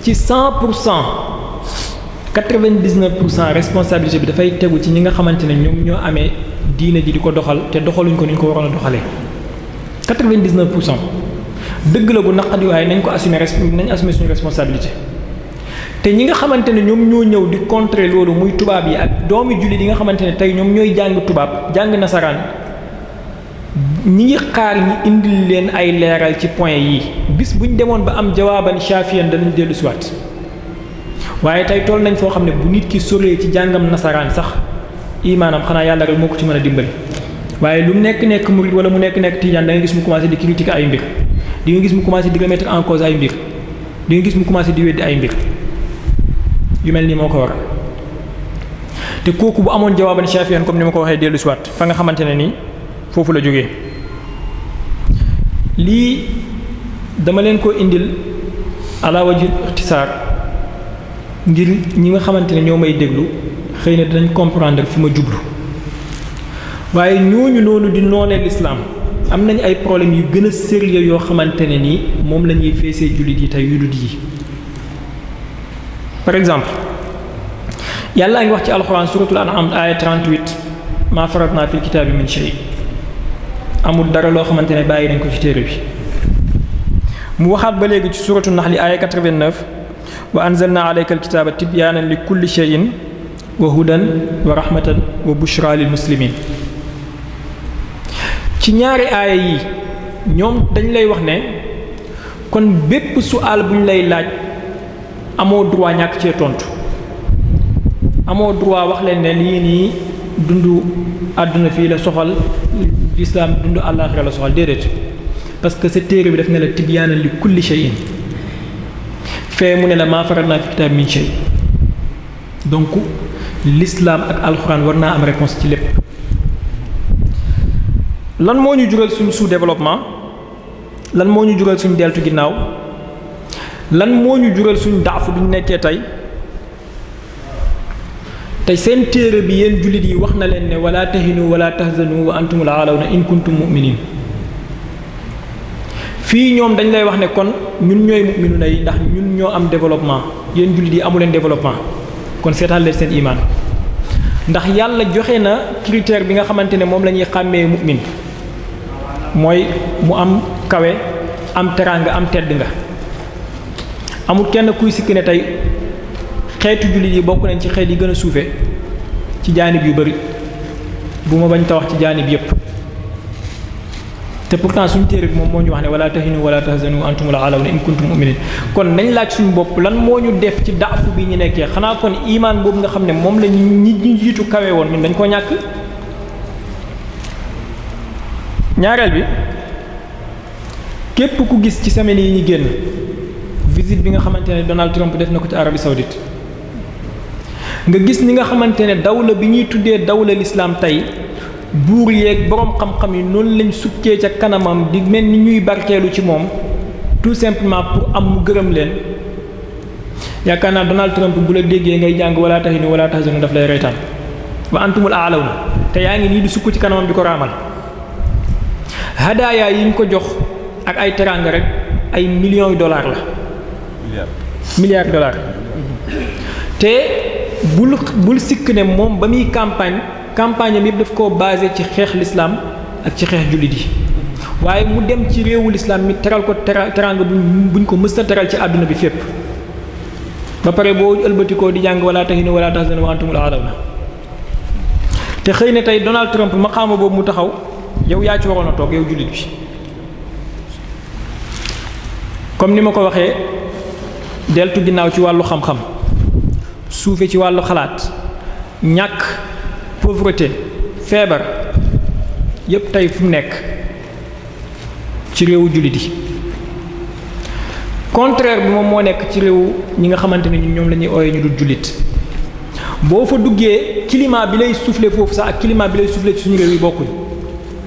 ci 99% responsabilité bi dafay tegu ci ñi nga xamante ne ñoom ñoo amee diine ji di ko doxal te doxaluñ ko ni ñu ko waroon a doxalee 99% dëgg la bu naqadi waaye nañ ko assumer nañ assumer suñu responsabilité te ñi nga xamante ne ñoom ñoo ñëw di contrer loolu muy tubaab yi ak doomi jullit yi nga xamante ne tey ñoom ñooy jàng tubaab jàng nasaraan ñi ngi xaar ñi indil leen ay leeral ci point yi bis bu ñu demoon ba am jawaaban shafiyan danañ dellu siwaat waaye tey toll nañ foo xam ne bu nit ki soree ci jàngam nasaraan sax imaanam xanaa yàlla rek moo ko ci mën a dimbali waaye lu mu nekk murid wala mu nekk tijaan da nga gis mu commencé di critiquer ay mbir di nga gis mu commencé di remettre en cause ay mbir di nga gis mu commencé di weddi ay mbir yu mel nii moo ko waral te kooku bu amoon jawaaban shafiyan comme ni ma ko waxee dellu siwaat fa nga xamante ne nii foofu la jógee lii dama leen ko indil ala wajhi ikhtisaar ngir ñi nga xamante ne ñoo may déglu xëy na dinañ comprendre fi ma jublu waaye ñooñu noonu di noonee l'islam am nañ ay problèmes yu gën a sérieux yoo xamante ne nii moom la ñuy feesee jullit yi tey yu dul yi par exemple yàlla ngi wax ci alxuraan suratul an'am aaya 38 maa faratna fil kitaabi min shay amul dara loo xamante ne bàyyi nañ ko ci téere bi mu waxaat ba léegi ci suratu naxli aaya 89 wa anzalna alayka alkitaaba tibyaanan li kulli shay'in wa hudan wa rahmatan wa bushra lil muslimin ci ñaari aaya yi ñoom dañ lay wax ne kon bépp su'aal bu ñu lay laaj amoo droit ñàkk cee tontu amoo droit wax leen ne lii nii dundu àdduna fii la soxal lislaam dundu àllaaxira la soxal déedéet parce que sa téere bi daf ne la tibyaanan li kulli shay'in fee mu ne la maa faratnaa fi kitaab min shay donc l'islam ak alxuraan war naa am réponse ci lépp lan moo ñu jural suñu sous-développement lan moo ñu jural suñu deltu ginnaaw lan moo ñu jural suñu daafu bi ñu nekkee tey seen téere bi yéen jullit yi wax na leen ne wala tahinu wala tahzanu wa antumul aalawna in kuntum mu'minin fii ñoom dañ lay wax ne kon ñun ñooy mu'minuna yi ndax ñun ñoo am développement yéen jullit yi amu leen développement kon seetaan leen seen imaan ndax yàlla joxe na critère bi nga xamante ne moom la ñuy xàmmee mu'min mooy mu am kawe am teraanga am tedd nga amul kenn kuy sikk ne tey xeetu jullit yi bokk nañ ci xeet yi gën a suufe ci jaanib yu bari bu ma bañ ta wax ci jaanib yépp te pourtant suñu téere bi moom moo ñu wax ne wala tahinu wala tahzanu antumul aalawna in kuntum mu'minin kon nañ laaj suñu bopp lan moo ñu def ci daafu bi ñu nekkee xanaa kon imaan boobu nga xam ne moom la ñi jiitu kawe woon ñun dañ koo ñàkk ñaareel bi képp ku gis ci semaine yi ñu génn visite bi nga xamante ne Donald Trump def na ko ci Arabie Saoudite nga gis ni nga xamante ne dawla bi ñuy tuddee dawla l'islam tey buur yeeg boroom xam-xam yi noonu lañ sukkee ca kanamam di mel ni ñuy barkeelu ci moom tout simplement pour am mu gërëm leen yaakaar naa Donald Trump bu la déggee ngay jàng wala tahinu wala tahzanu daf lay reetaan wa antumul aalawna te yaa ngi nii di sukk ci kanamam di ko raamal hadaaya yi ñu ko jox ak ay teraanga rek ay millions yu dollars la milliards dollars te bul sikk ne moom ba muy campagne am yëpp daf koo basé ci xeex l'islam ak ci xeex jullit yi waaye mu dem ci réewu l'islam mi teral ko teranga buñ ko mës a teral ci àdduna bi fépp ba pare boo ëlbatikoo di jàng wala tahinu wala tahzanu wa antumul a'lawna te xëy na tey Donald Trump maqaama boobu mu taxaw yow yaa ci waroon a toog yow jullit bi comme ni ma ko waxee deltu ginnaaw ci wàllu xam-xam suufe ci wàllu xalaat ñàkk pauvreté feebar yépp tey fu mu nekk ci réewu jullit yi contraire bi moom moo nekk ci réew ñi nga xamante ne ñoom la ñuy ooyee ñu dul jullit boo fa duggee climat bi lay souffler foofu sax ak climat bi lay souffler ci suñu réew yi bokkuñ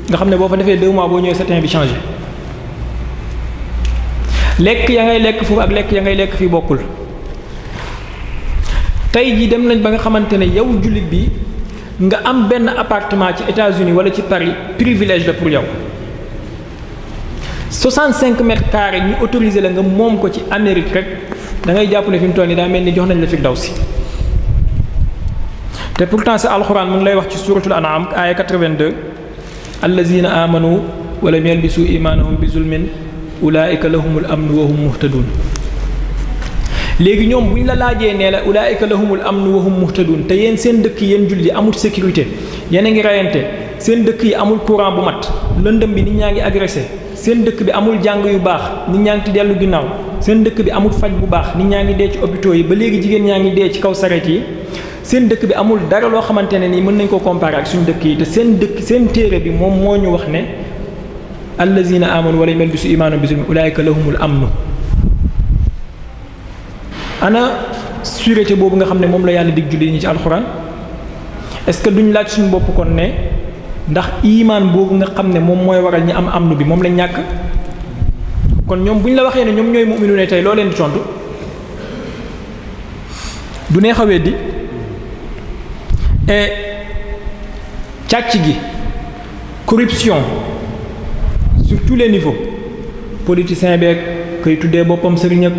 nga xam ne boo fa defee 2 mois boo ñëwee sa teint bi changé lekk ya ngay lekk foofu ak lekk ya ngay lekk fii bokkul tey jii dem nañ ba nga xamante ne yow jullit bi nga am benn appartement ci États-Unis wala ci Paris privilège la pour yow 65 mètres carrés ñu autorisé la nga moom ko ci Amérique rek da ngay jàpp ne fi mu toll nii daa mel ni jox nañ la Firdawsi te pourtant sa alxuraan mu ngi lay wax ci suratul an'am aaya 82 allazina amanu wa lam yalbisu imanahum bi zulmin ulaika lahumul amnu wa hum muhtadun léegi ñoom bu ñu la laajee nee la ulaika lahumul amnu wa hum muhtadun te yéen seen dëkk yi yéen julli yi amul sécurité yéen a ngi rayante seen dëkk yi amul courant bu mat lëndëm bi nit ñaa ngi agressé seen dëkk bi amul jàng yu baax nit ñaa ngi ci dellu ginnaaw seen dëkk bi amul faj bu baax nit ñaa ngi dee ci hôpitaux yi ba léegi jigéen ñaa ngi dee ci kaw sareet yi seen dëkk bi amul dara loo xamante ne nii mën nañ ko comparer ak suñu dëkk yi te seen téere bi moom moo ñu wax ne allazina amanu wa lam yalbisu imaanahum bi zulmin ulaika lahumul amnu ana sûreté boobu nga xam ne moom la yàlla dig julli ñi ci alxuraan est-ce que duñ laaj suñu bopp kon ne ndax imaan boobu nga xam ne moom mooy waral ñi am amnu bi moom lañ ñàkk kon ñoom bu ñu la waxee ne ñoom ñooy mu'minu ne tey loo leen di tontu du neex a weddi et càcc gi corruption sur tous les niveaux politicien beeg kay tuddee boppam sëriñ ak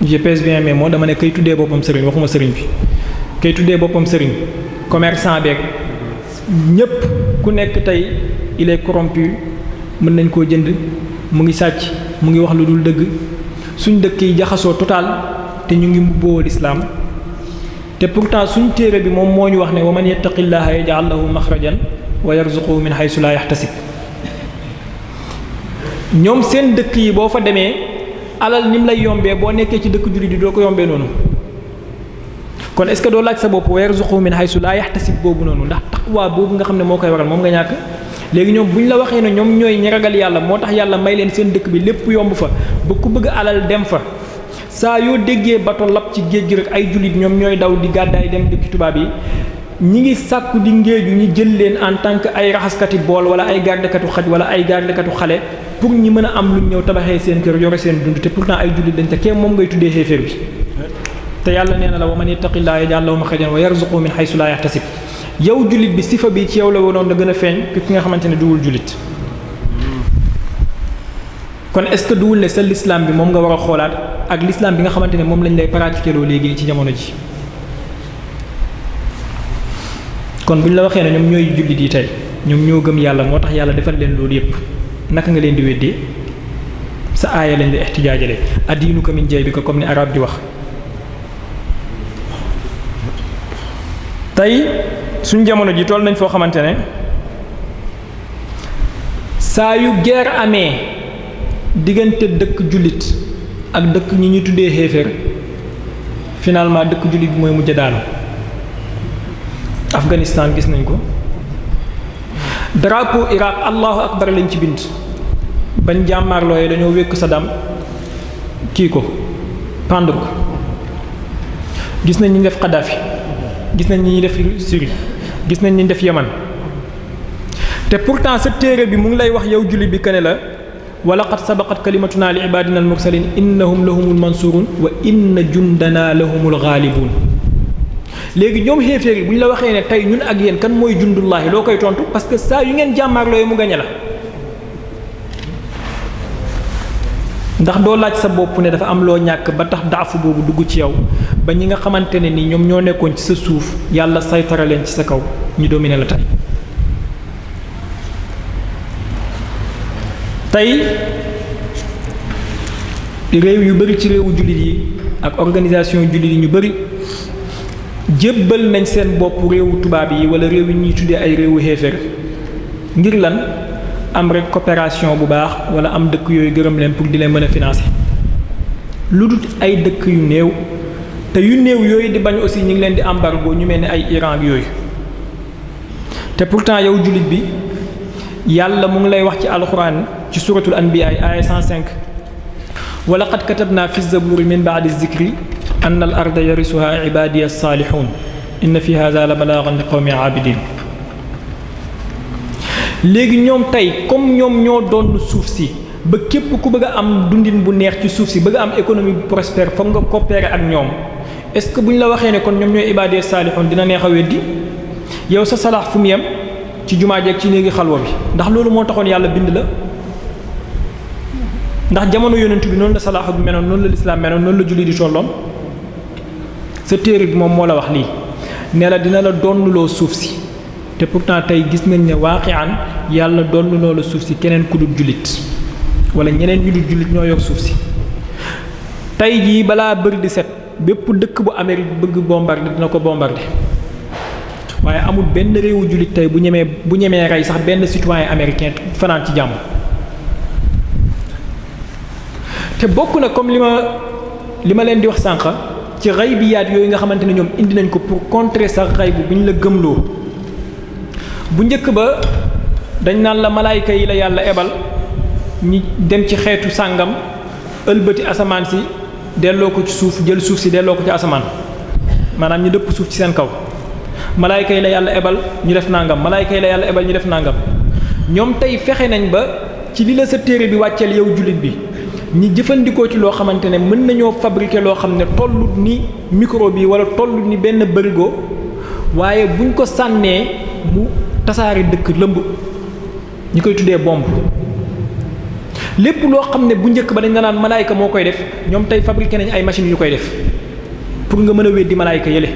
je pèse bien mais moo dama ne kay tuddee boppam sëriñ waxuma sëriñ bi kay tuddee boppam sëriñ commerçant beeg ñépp ku nekk tey il est corrompu mën nañ koo jënd mu ngi sàcc mu ngi wax lu dul dëgg suñ dëkk yi jaxasoo total te ñu ngi mbubboo lislaam te pourtant suñ téere bi moom moo ñu wax ne wa man yattaqillaha yaj'al lahu maxrajan wa yarzuquhu min haythu la yahtasib ñoom seen dëkk yi boo fa demee alal ni mu lay yombee boo nekkee ci dëkk jullit yi doo ko yombee noonu kon est-ce que doo laaj sa bopp wa yarzuquhu min haythu la yahtasib boobu noonu ndax taqwa boobu nga xam ne moo koy waral moom nga ñàkk léegi ñoom bu ñu la waxee ne ñoom ñooy ñi ragal yàlla moo tax yàlla may leen seen dëkk bi lépp yomb fa ba ku bëgg alal dem fa saa yoo déggee bato lab ci géej gi rek ay jullit ñoom ñooy daw di gàddaay dem dëkki tubaab yi ñi ngi sàkku di ngéeju ñi jël leen en tant que ay raxaskati bool wala ay gardekatu xaj wala ay gardekatu xale pour ñi mën a am luñ ñëw tabaxee seen kër yore seen dund te pourtant ay jullit dañ te kee moom ngay tuddee xéeféer bi te yàlla nee na la wa man yattaqillaha yaj'al lahu makhrajan wa yarzuqhu min haythu la yahtasib yow jullit bi sifa bi ci yow la wonoon da gën a feeñ ki nga xamante ne duwul jullit kon est-ce que duwul ne sa l'islam bi moom nga war a xoolaat ak l'islam bi nga xamante ne moom lañ lay pratiquer loo léegi ci jamono ji kon bu ñu la waxee ne ñoom ñooy jullit yi tey ñoom ñoo gëm yàlla moo tax yàlla defal leen loolu yépp naka nga leen di weddee sa aaya lañ la ixtijaajale addiinuka min jaybika comme ni arab di wax tey suñ jamono ji toll nañ foo xamante ne saa yu guerre amee diggante dëkk jullit ak dëkk ñi ñu tuddee xéeféer finalement dëkk jullit bi mooy mujj daanu Afghanistan gis nañ ko drapeau Irak allahu akbar lañ ci bind bañ jàmmaarlooyee dañoo wékk Saddam kii ko pendre ko gis nañ ñi def Kadhafi gis nañ ñi def Syrie gis nañ ñi def Yaman te pourtant sa téere bi mu ngi lay wax yow jullit bi kene la wa laqad sabaqat kalimatuna li ibadina al mursalin innahum lahumul mansurun wa inna jundana lahumul ghalibun léegi ñoom xéeféer yi bu ñu la waxee ne tey ñun ak yéen kan mooy jundullahi loo koy tontu parce que saa yu ngeen jàmmaarloo mu gañe la ndax doo laaj sa bopp ne dafa am loo ñàkk ba tax daafu boobu dugg ci yow ba ñi nga xamante ne ni ñoom ñoo nekkoon ci sa suuf yàlla saytara leen ci sa kaw ñu dominer la tey réew yu bari ci réewu jullit yi ak organisation jullit yi ñu bari jébbal nañ seen bopp réewu tubaab yi wala réew yi ñuy tuddee ay réewu xéeféer ngir lan am rek coopération bu baax wala am dëkk yooyu gërëm leen pour di leen mën a financer lu dul ay dëkk yu néew te yu néew yooyu di bañ aussi ñu ngi leen di embargo ñu mel ni ay Iran ak yooyu te pourtant yow jullit bi yàlla mu ngi lay wax ci alxuraan ci suratul anbiya aaya 105 wa laqad katabna fi zaburi min ba'di zikri anna al arda yarisuha ibadiya salihun inna fi hadha la balaghan li qawmi abidin léegi ñoom tey comme ñoom ñoo doon suuf si ba képp ku bëgg a am dundin bu neex ci suuf si bëgg a am économie bu prospère foog nga coopérer ak ñoom est-ce que bu ñu la waxee ne kon ñoom ñooy ibadiya salihun dina neex a weddi yow sa salaax fu mu yem ci jumaa jeeg ci néegi xalwa bi ndax loolu moo taxoon yàlla bind la ndax jamono yonent bi noonu la salaax bi meloon noonu la lislaam meloon noonu la julli di tolloon sa téere bi moom moo la wax lii ne la dina la donnuloo suuf si te pourtant tey gis nañ ne waaqi'an yàlla donnuloo la suuf si keneen ku dul jullit wala ñeneen ñu dul jullit ñoo yor suuf si tey jii balaa bëri di set bépp dëkk bu Amérique bëgg bombardé dina ko bombardé waaye amul benn réewu jullit tey bu ñemee rey sax benn citoyen américain fanaan ci jàmm te bokk na comme li ma leen di wax sànq ci xaybiyaat yooyu nga xamante ne ñoom indi nañ ko pour contrer sa xaybu bi ñu la gëmloo bu njëkk ba dañ naan la malaayka yi la yàlla ebal ñi dem ci xeetu sàngam ëlbati asamaan si delloo ko ci suuf jël suuf si delloo ko ci asamaan maanaam ñu dëpp suuf ci seen kaw malaayka yi la yàlla ebal ñu def nangam malaayka yi la yàlla ebal ñu def nangam ñoom tey fexe nañ ba ci li la sa téere bi wàcceel yow jullit bi ñi jëfandikoo ci loo xamante ne mën nañoo fabriquer loo xam ne tollut ni micro bi wala tollut ni benn bërigo waaye buñ ko sànnee mu tasaari dëkk lëmb ñi koy tuddee bombe lépp loo xam ne bu njëkk ba dañ naan malaayka moo koy def ñoom tey fabriquer nañ ay machines yu koy def pour nga mën a weddi malaayka yële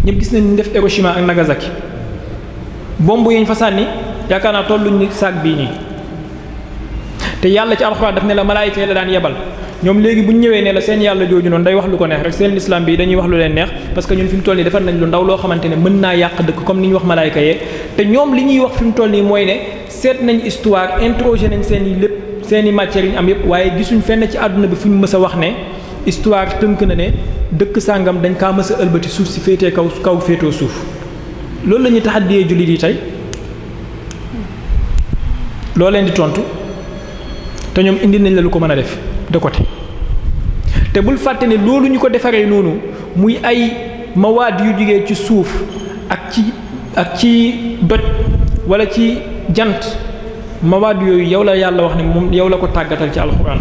ñëpp gis nañ ñu def Hiroshima ak Nagasaki bombe yi ñu fa sànni yaakaar naa tolluñ ni saak bii nii te yàlla ci alxuraan daf ne la malaayika yi la daan yebal ñoom léegi bu ñu ñëwee ne la seen yàlla jooju noonu day wax lu ko neex rek seen islam bi dañuy wax lu leen neex parce que ñun fi mu toll nii defar nañ lu ndaw loo xamante ne mën naa yàq dëkk comme ni ñu wax malaayika yee te ñoom li ñuy wax fi mu toll nii mooy ne seet nañ histoire interrogé nañ seen i lépp seen i matières yi ñu am yëpp waaye gisuñ fenn ci àdduna bi fu ñu mës a wax ne histoire tënk na ne dëkk sàngam dañ kaa mës a ëlbati suuf si féetee kaw féetoo suuf loolu la ñuy taxaddiyee jullit yi tey loo leen di tontu te ñoom indi nañ la lu ko mën a def de côté te bul fàtte ne loolu ñu ko defaree noonu muy ay mawaad yu jugee ci suuf ak ci doj wala ci jant mawaad yooyu yow la yàlla wax ne moom yow la ko tàggatal ci alxuraan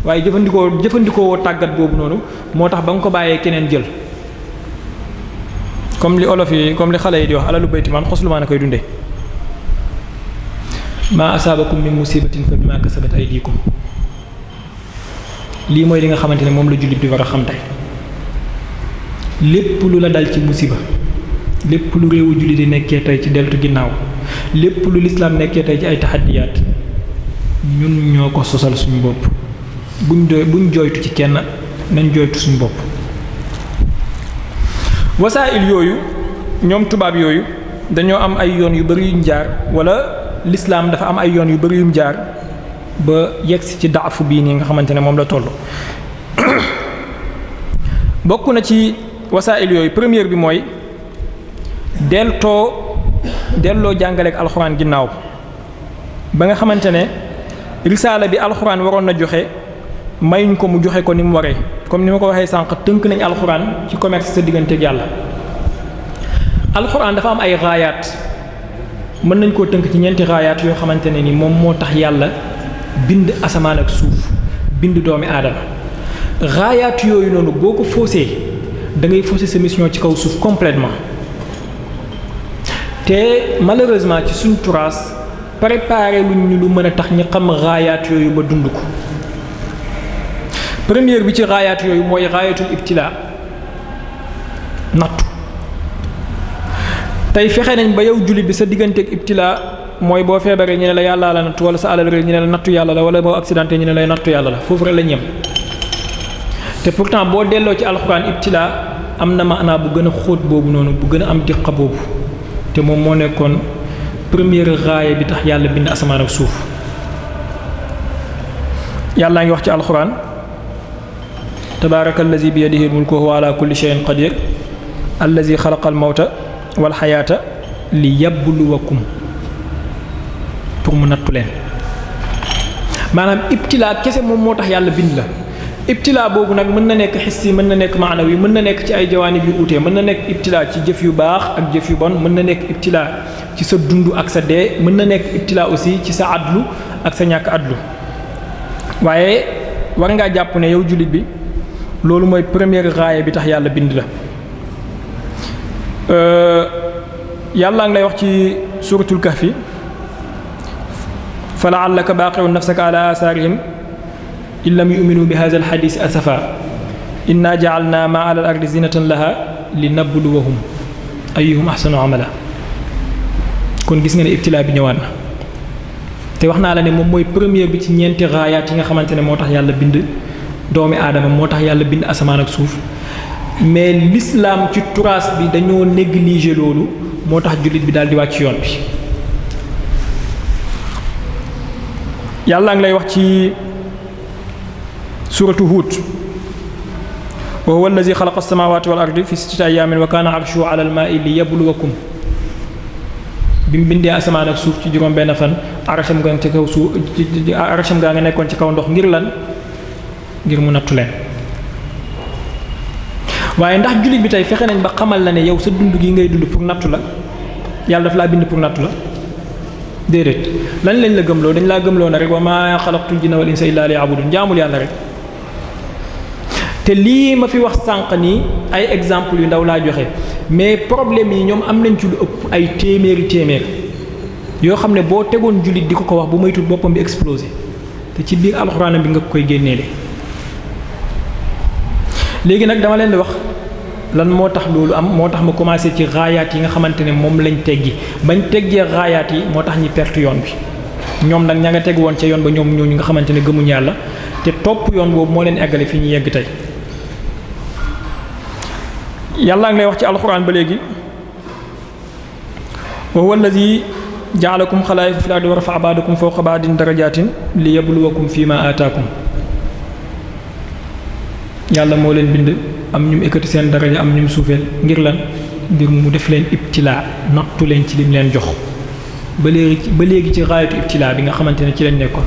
waaye jëfandikoo woo tàggat boobu noonu moo tax ba nga ko bàyyee keneen jël comme li olof yi comme li xale yi di wax alalu bayti man xoslumaa na koy dundee maa asaabakum min musibatin fa bima kasabat aydikum lii mooy li nga xamante ne moom la jullit bi war a xam tey lépp lu la dal ci musiba lépp lu réewu jullit di nekkee tey ci deltu ginnaaw lépp lu lislaam nekkee tey ci ay taxaddiyaat ñun ñoo ko sosal suñu bopp buñ jooytu ci kenn nañ jooytu suñu bopp wasaa'il yooyu ñoom tubaab yooyu dañoo am ay yoon yu bari yuñ jaar wala l'islam dafa am ay yoon yu bari yum jaar ba yegsi ci daafu bii nii nga xamante ne moom la toll bokk na ci wasaa'il yooyu première bi mooy delloo jàngaleek alxuraan ginnaaw ba nga xamante ne risaala bi alxuraan waroon na joxe mayuñ ko mu joxe ko ni mu waree comme ni ma ko waxee sànq tënk nañ alxuraan ci commerce sa digganteeg yàlla alxuraan dafa am ay raayaat mën nañ koo tënk ci ñeenti raayaat yoo xamante ne ni moom moo tax yàlla bind asamaan ak suuf bind doomi aadama raayaat yooyu noonu boo ko faussé da ngay faussé sa mission ci kaw suuf complètement te malheureusement ci suñu turaas préparé luñ ñu lu mën a tax ñi xam raayaat yooyu ba dund ko. première bi ci raayaat yooyu mooy raayatul ibtilaa nattu tey fexe nañ ba yow jullit bi sa digganteeg ibtilaa mooy boo feebaree ñu ne la yàllaa la nattu wala sa alal rek ñu ne la nattu yàlla la wala boo accidenté ñu ne lay nattu yàlla la foofu rek la ñem te pourtant boo delloo ci alxuraan ibtilaa am na maanaa bu gën a xóot boobu noonu bu gën a am diqa boobu te moom moo nekkoon première raaya bi tax yàlla bind asamaan ak suuf yàllaa ngi wax ci alxuraan tabaaraka allazi bi yadihi mulku wa huwa ala kulli shay'in qadir allazi xalaqa al mawta wal xayaata li yabluwakum pour mu nattu leen maanaam ibtilaa kese moom moo tax yàlla bind la ibtilaa boobu nag mën na nekk xissi mën na nekk maanawi mën na nekk ci ay jawaanib yu uutee mën na nekk ibtilaa ci jëf yu baax ak jëf yu bon mën na nekk ibtilaa ci sa dund ak sa dee mën na nekk ibtilaa aussi ci sa adlu ak sa ñàkk adlu waaye war ngaa jàpp ne yow jullit bi loolu mooy première raaya bi tax yàlla bind la yàlla ngi lay wax ci suratul kahfi fa la'allaka baaqi'un nafsaka ala asaarihim in lam yu'minu bi hadha alhadith asafa inna ja'alna ma ala al-ardi zinatan laha linabluwahum ayyuhum ahsanu amala kon gis nga ne ibtilaa bi ñëwaat na te wax naa la ne moom mooy première bi ci ñeenti raayaat yi nga xamante ne moo tax yàlla bind doomi aadama moo tax yàlla bind asamaan ak suuf mais l'islam ci turaas bi dañoo négliger loolu moo tax jullit bi daal di wàcc yoon bi yàlla ngi lay wax ci suratu Huud wa huwa allazi xalaqa as-samawati wal ardi fi sittati ayaamin wa kaana arshuhu ala al-maa'i liyabluwakum bi mu bindee asamaan ak suuf ci juróom benn fan arasham gaa ci kaw suuf arasham gaa nga nekkoon ci kaw ndox ngir lan ngir mu nattu leen waaye ndax jullit bi tey fexe nañ ba xamal la ne yow sa dund gi ngay dund pour nattu la yàlla daf laa bind pour nattu la déedéet lañ la gëmloo dañ laa gëmloo na rek wa maa xalaqtul jinna wal insa illa liya'budun jaamul yàlla rek te lii ma fi wax sànq nii ay exemple yu ndaw laa joxe mais problème yi ñoom am nañ ci lu ëpp ay téeméer yoo xam ne boo tegoon jullit di ko wax bu moytul boppam bi explosé te ci biir alxuraan bi nga koy génneele léegi nag dama leen di wax lan moo tax loolu am moo tax ma commencé ci raayaat yi nga xamante ne moom lañ teggi bañ teggee raayaat yi moo tax ñi perte yoon bi ñoom nag ña nga teg woon ca yoon ba ñoom ñooñu nga xamante ne gëmuñ yàlla te topp yoon boobu moo leen eggale fi ñu yegg tey yàlla ngi lay wax ci alxuraan ba léegi wa huwa allazi ja'alakum xalaa'ifa fil ardi wa rafa'a ba'dakum fawqa ba'din darajatin li yabluwakum fi ma ataakum yàlla moo leen bind am ñu ekkati seen daraja am ñu suufeel ngir lan ngir mu def leen ibtilaa nattu leen ci lim leen jox ba léegi ci raayatu ibtilaa bi nga xamante ne ci lañ nekkoon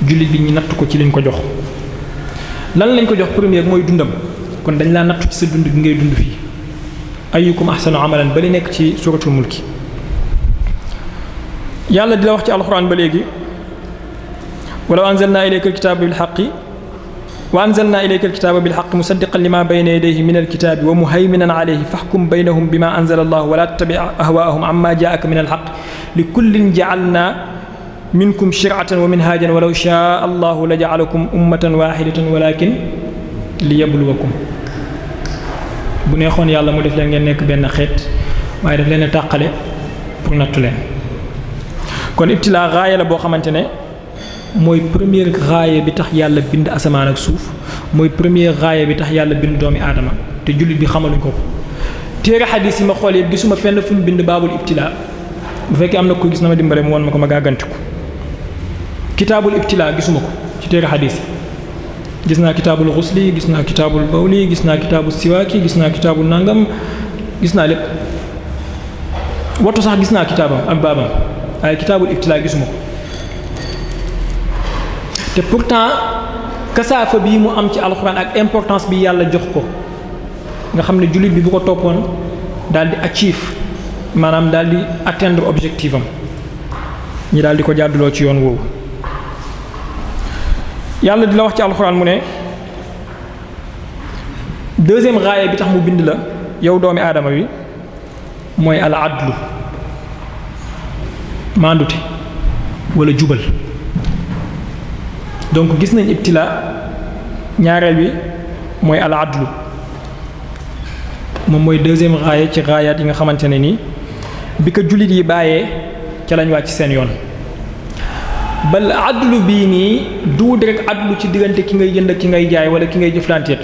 jullit bi ñu natt ko ci liñ ko jox lan lañ ko jox première mooy dundam kon dañ laa nattu ci sa dund gi ngay dund fii ayyukum ahsanu amalan ba li nekk ci suratul mulki yàlla di la wax ci alxuraan ba léegi walaw anzalna ilayka alkitaaba bil haqqi wa anzalna ilayka alkitaaba bil haqqi musaddiqan lima bayna yadayhi min alkitaabi wa muhayminan alayhi fahkum baynahum bima anzala allah wa la tattabi' ahwaa'ahum amma jaa'aka min alhaqq likullin ja'alna minkum shir'atan wa minhaajan walaw shaa'a allahu la ja'alakum ummatan waahidatan walakin liyabluwakum bu neexoon yàlla mu def leen ngeen nekk benn xeet waaye daf leen a tàqale pour nattu leen kon ibtilaa raaya la boo xamante ne mooy première raaya bi tax yàlla bind asamaan ak suuf mooy première raaya bi tax yàlla bind doomi aadama te jullit bi xamaluñ ko téere xadiis yi ma xool yëpp gisuma fenn fu ñu bind baabul ibtilaa bu fekkee am na ko gis na ma dimbale mu won ma ko ma gàggantiku kitaabul ibtilaa gisuma ko ci téere xadiis yi gis naa kitaabul xusli gis naa kitaabul bawli gis naa kitaabul siwaaki gis naa kitaabul nangam gis naa lépp wattu sax gis naa kitaabam ak baabam waaye kitaabul ibtilaa gisuma ko te pourtant kasaafa bii mu am ci alxuraan ak importance bi yàlla jox ko nga xam ne jullit bi bu ko toppoon daal di achieve maanaam daal di atteindre objectif am ñi daal di ko jàdduloo ci yoon woowu yàlla di la wax ci alxuraan mu ne deuxième raaya bi tax mu bind la yow doomi aadama bi mooy al adlu maandute wala jubal. donc gis nañ ibtila ñaareel bi mooy al adlu moom mooy deuxième raaya ci raayaat yi nga xamante ne nii bi ko jullit yi bàyyee ca lañ wàcc seen yoon. bal adlu bii nii duud rek adlu ci diggante ki ngay jënd ak ki ngay jaay wala ki ngay jëflanteet